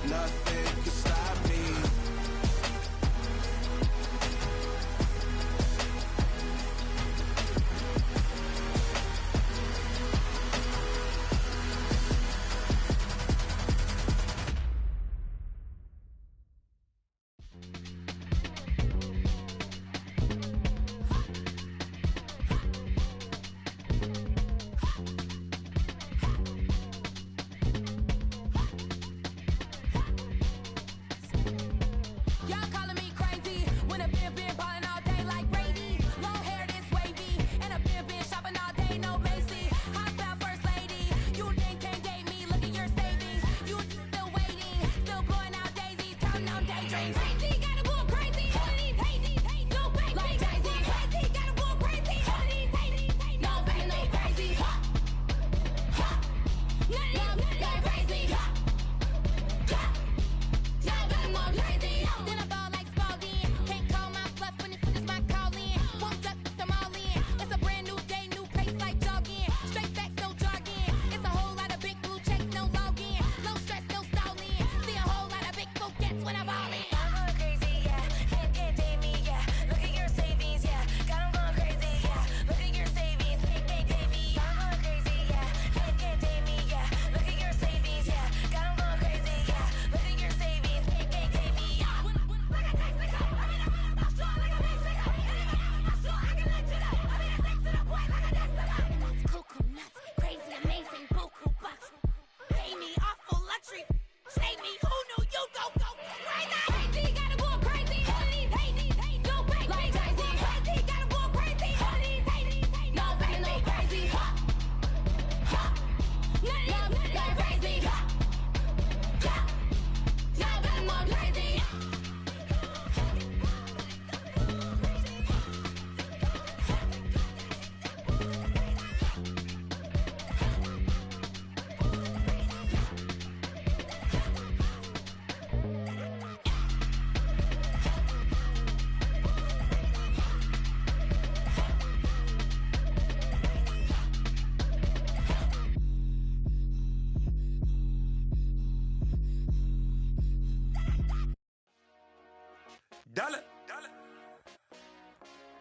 [SPEAKER 16] Nothing can stop me.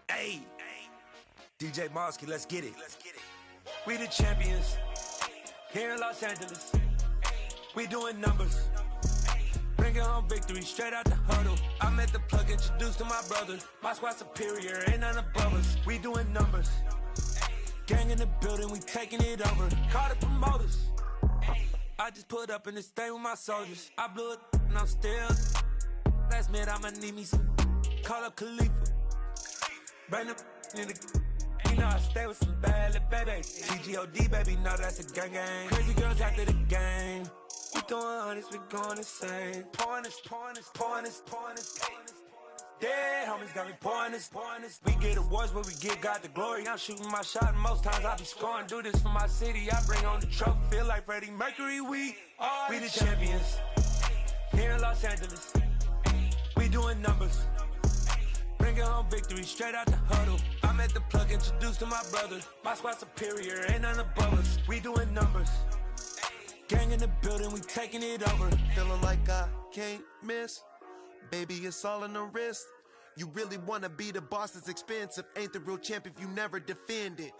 [SPEAKER 17] Hey, DJ Mosky, let's get it. We the champions here in Los Angeles. We doing numbers, bringing home victory straight out the huddle. I'm at the plug, introduced to my brother. My squad superior, ain't none above us. We doing numbers, gang in the building, we taking it over. Call the promoters. I just put up in this thing with my soldiers. I blew it and I'm still. Last minute I'ma need me some. Call up Khalifa. Bring them in the. You know I stay with some bad little babies. TGOD baby, know that's a gang gang. Crazy girls after the game. We throwing hundreds, we going insane. Pouring this. Dead homies got me pouring this. We get awards, but we give God the glory. I'm shooting my shot, and most times I be scoring. Do this for my city, I bring on the trophy. Feel like Freddie Mercury, we the champions here in Los Angeles. We doing numbers, bringing home victory straight out the huddle. I'm at the plug, introduced to my brother. My squad superior, ain't none above us. We doing numbers, gang in the building, we taking it over.
[SPEAKER 18] Feeling like I can't miss. Baby, it's all in the wrist. You really wanna be the boss, it's expensive. Ain't the real champ if you never defend it.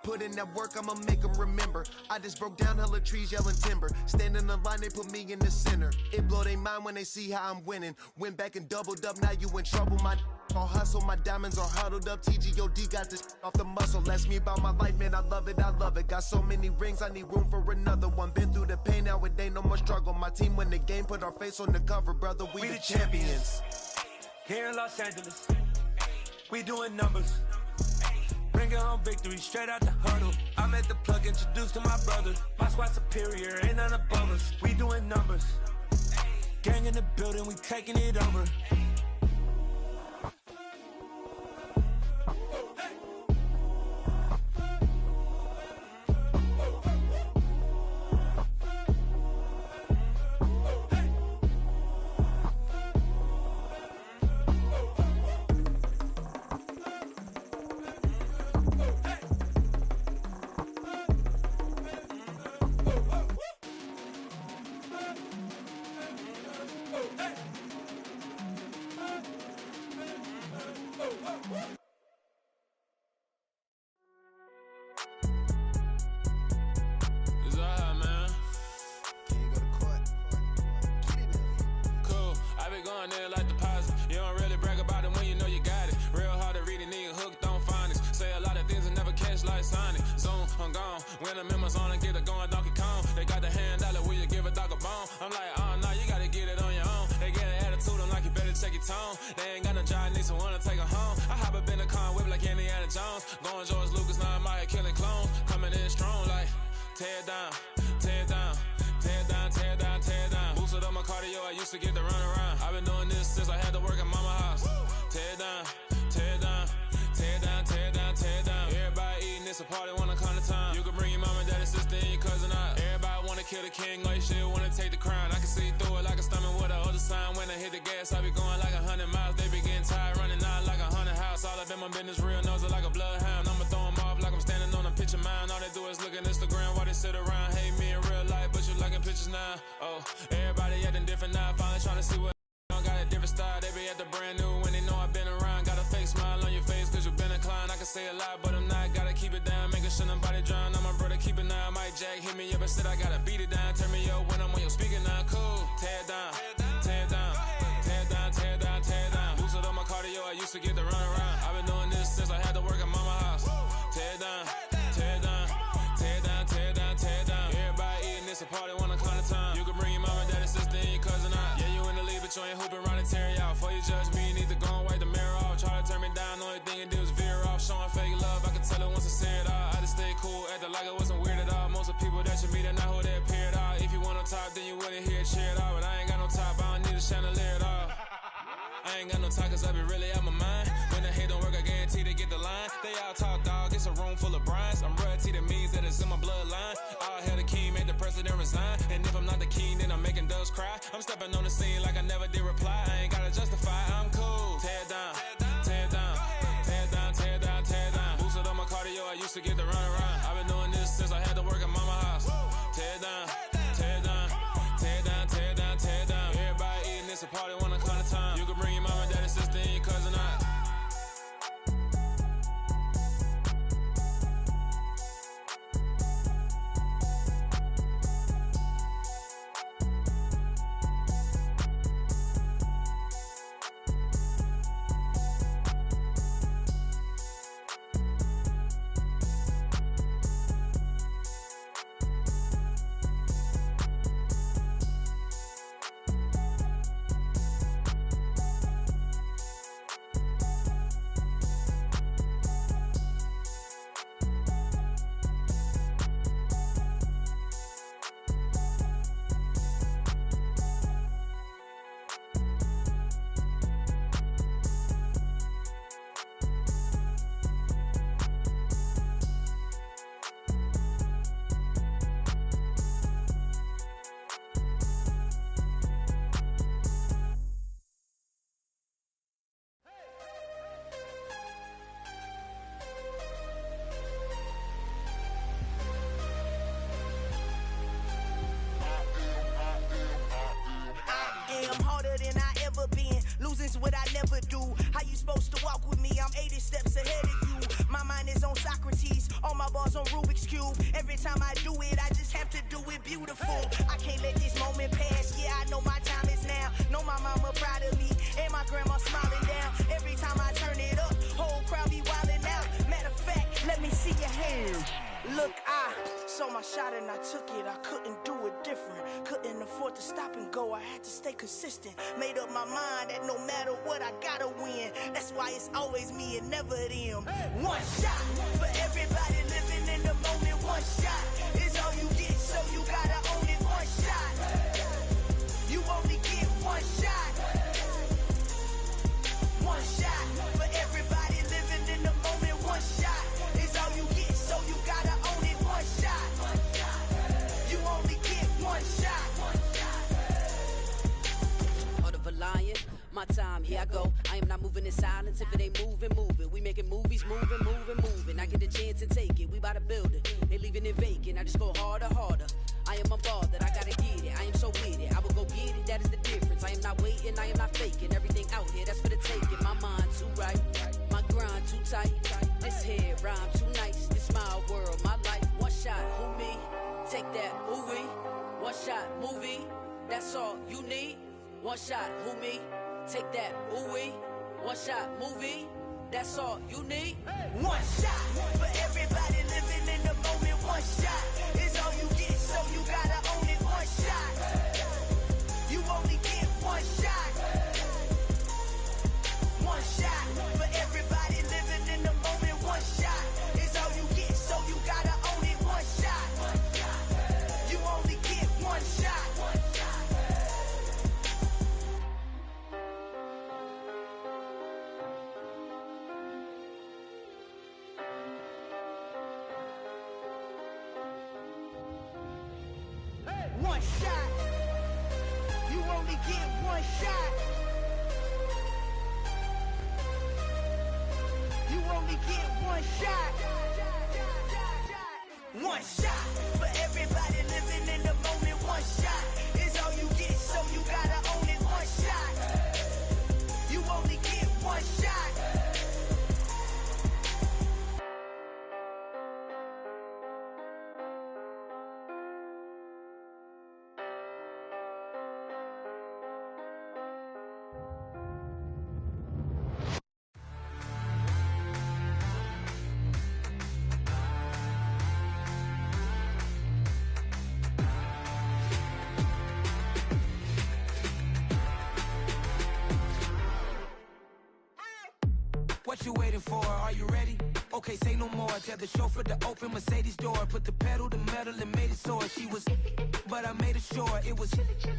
[SPEAKER 18] put in that work, I'ma make them remember. I just broke down hella trees, yelling timber. Stand in the line, they put me in the center. It blow their mind when they see how I'm winning. Went back and doubled up, now you in trouble. My all hustle, my diamonds are huddled up. TGOD got this off the muscle. Ask me about my life, man, I love it, I love it. Got so many rings, I need room for another one. Been through the pain, now it ain't no more struggle. My team win the game, put our face on the cover, brother, we the champions.
[SPEAKER 17] Here in Los Angeles, we doing numbers. Bringing home victory straight out the huddle. I'm at the plug, introduced to my brother. My squad superior, ain't none above us. We doing numbers. Gang in the building, we taking it over.
[SPEAKER 8] Bars on
[SPEAKER 19] cube. Every time I do it, I just have to do it beautiful. I can't let this moment pass. Yeah, I know my time is now. Know my mama proud of me, and my grandma smiling down. Every time I turn it up, whole crowd be wildin' out. Matter of fact, let me see your hands. Look, I saw my shot and I took it. I couldn't do it different. Couldn't afford to stop and go. I had to stay consistent. Made up my mind that no matter what, I gotta win. That's why it's always me and never them. One shot for everybody living in the moment. One shot is all you get, so you gotta own it. One shot. You only get one shot. One shot for everybody living in the moment. One shot is all you get, so you gotta own it. One shot. You only get one shot.
[SPEAKER 9] Heart of a lion, my time, here I go. I am not moving in silence. If it ain't moving, moving. We making movies, moving, moving, moving. I get a chance to take it. We bout to build it. They leaving it vacant. I just go harder, harder. I am a ball that I gotta get it. I am so with it. I will go get it. That is the difference. I am not waiting. I am not faking. Everything out here, that's for the taking. My mind too right. My grind too tight. This head rhyme too nice. This my world, my life. One shot, who me? Take that, who we? One shot, movie. That's all you need. One shot, who me? Take that, who we? One shot, movie. That's all you need.
[SPEAKER 19] One shot for everybody living in the moment. One shot is all you get, so you gotta own it. One shot. You only get one shot. One shot for everybody living in the moment. One shot is all you get, so you gotta own it. One shot. You only get one shot. One shot. You only get one shot. You only get one shot. One shot for everybody living in the moment. One shot is all you get, so you gotta own it. One shot. You only get one shot.
[SPEAKER 10] What you waiting for? Are you ready? Okay, say no more. Tell the chauffeur to open Mercedes door. Put the pedal to metal and made it soar. She was, but I made it sure it was.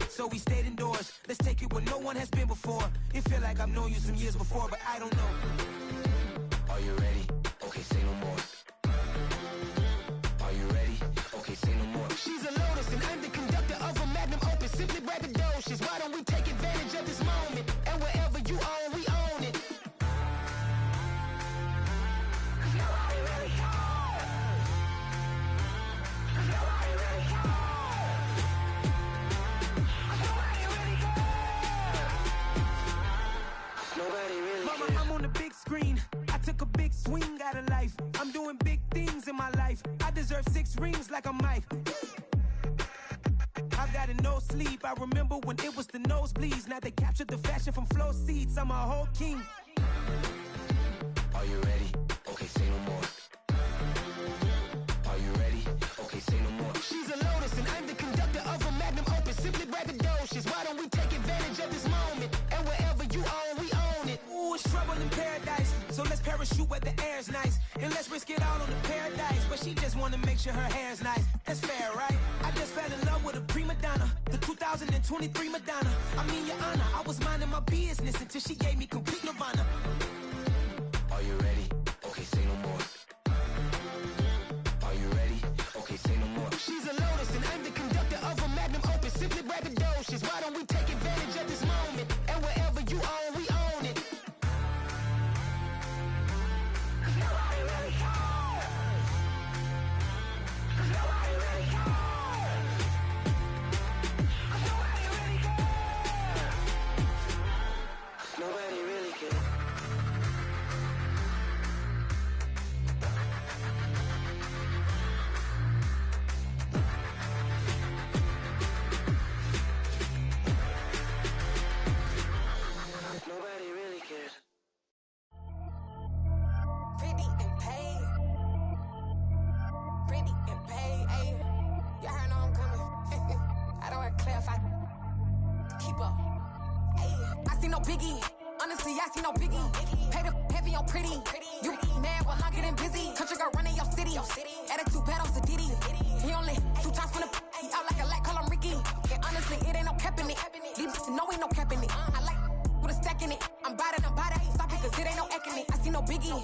[SPEAKER 10] So we stayed indoors. Let's take it where no one has been before. It feel like I've known you some years before, but I don't know. Are you ready? Okay, say no more. Are you ready? Okay, say no more. She's a Lotus and I'm the conductor of a Magnum Opus. Simply braggadocious. Why don't we take advantage of this moment? And wherever you own, we own it. Mama, I'm on the big screen. I took a big swing out of life. I'm doing big things in my life. I deserve 6 rings like I'm Mike. I've got no sleep. I remember when it was the nosebleeds. Now they captured the fashion from flow seats. I'm a whole king. Are you ready? Okay, say no more. Are you ready? Okay, say no more. She's a Lotus and I'm the conductor of a Magnum Opus. Simply braggadocious. Why don't we take advantage of this moment? And wherever you own, we own it. Ooh, it's trouble in paradise. So let's parachute where the air's nice. And let's risk it all on the paradise. But she just wanna make sure her hair's nice. That's fair, right? I just fell in love with a prima donna. The 2023 Madonna. I mean, your honor, I was minding my business until she gave me complete nirvana. Are you ready? Okay, say no more. Are you ready? Okay, say no more. She's a Lotus and I'm the conductor of a Magnum Opus. Simply braggadocious. Why don't we take advantage of this moment? And wherever you own, we own it. Nobody really cares. Nobody really cares. Nobody really cares. Nobody really cares.
[SPEAKER 20] You already know I'm coming. I don't want to clarify. Keep up. Ay. I see no biggie. Honestly, I see no biggie. Pay the heavy on pretty. You mad while I'm getting busy. Country girl running your city. Attitude bad on Diddy. He only 2 times from the he out like a light, call him Ricky. And honestly, it ain't no cap in it. Leave no ain't no cap in it. I like with a stack in it. I'm bad. Stop it, cause it ain't no acting it. I see no biggie.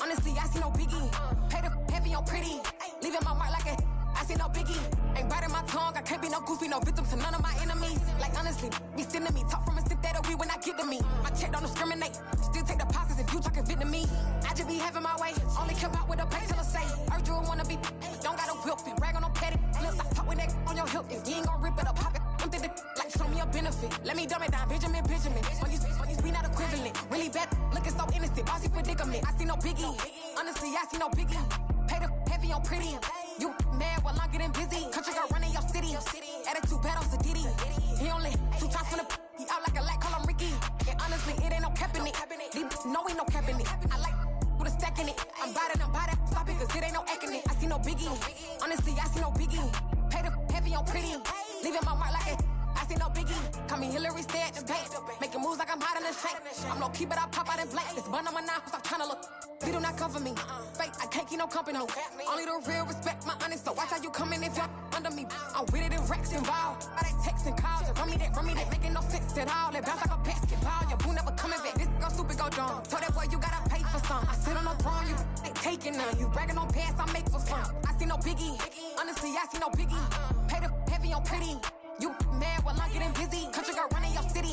[SPEAKER 20] Honestly, I see no biggie. Pay the heavy on pretty. Leaving my mark like a I see no biggie. Ain't biting my tongue. I can't be no goofy, no victim to none of my enemies. Like honestly, be sending me talk from a sip that we when I get to me. My check don't discriminate. Still take deposits if you talking Vietnamese. I just be having my way. Only come out with a pay till I say. Heard you wanna be. Don't got a whip. Be rag on no petty. Let's stop talk with that on your hip. If you ain't gon' rip it up, pop it. Empty the like show me a benefit. Let me dumb it down, Benjamin. Money's we not equivalent. Really bad, looking so innocent. Bossy predicament. I see no biggie. Honestly, I see no biggie. Pay the heavy on pretty. You mad while I'm getting busy. Country girl running your city. Attitude bad on Diddy. He only 2 times from the he out like a light, call him Ricky. And honestly, it ain't no cap in it. No ain't no cap in it. I like with a stack in it. I'm bad. Stop it, cause it ain't no acting it. I see no biggie. Honestly, I see no biggie. Pay the heavy on pretty. Leaving my mark like it. I see no biggie. Call me Hillary, stay at the bank. Making moves like I'm hot in the shank. I'm low key, but I pop out in blank. This bun on my knife, stop trying to look. You do not come for me. Fake, I can't keep no company. Only the real respect my honest. So watch how you coming if you're under me. I'm with it in Rex involved. I they text and calls. Run me that, making no sense at all. They bounce like a basketball. Your boo never coming back. This go stupid, go dumb. Told that boy you gotta pay for some. I sit on no throne, you ain't taking none. You bragging on past, I make for fun. I see no biggie. Honestly, I see no biggie. Pay the heavy on pretty. You mad while I'm getting busy. Country girl running your city.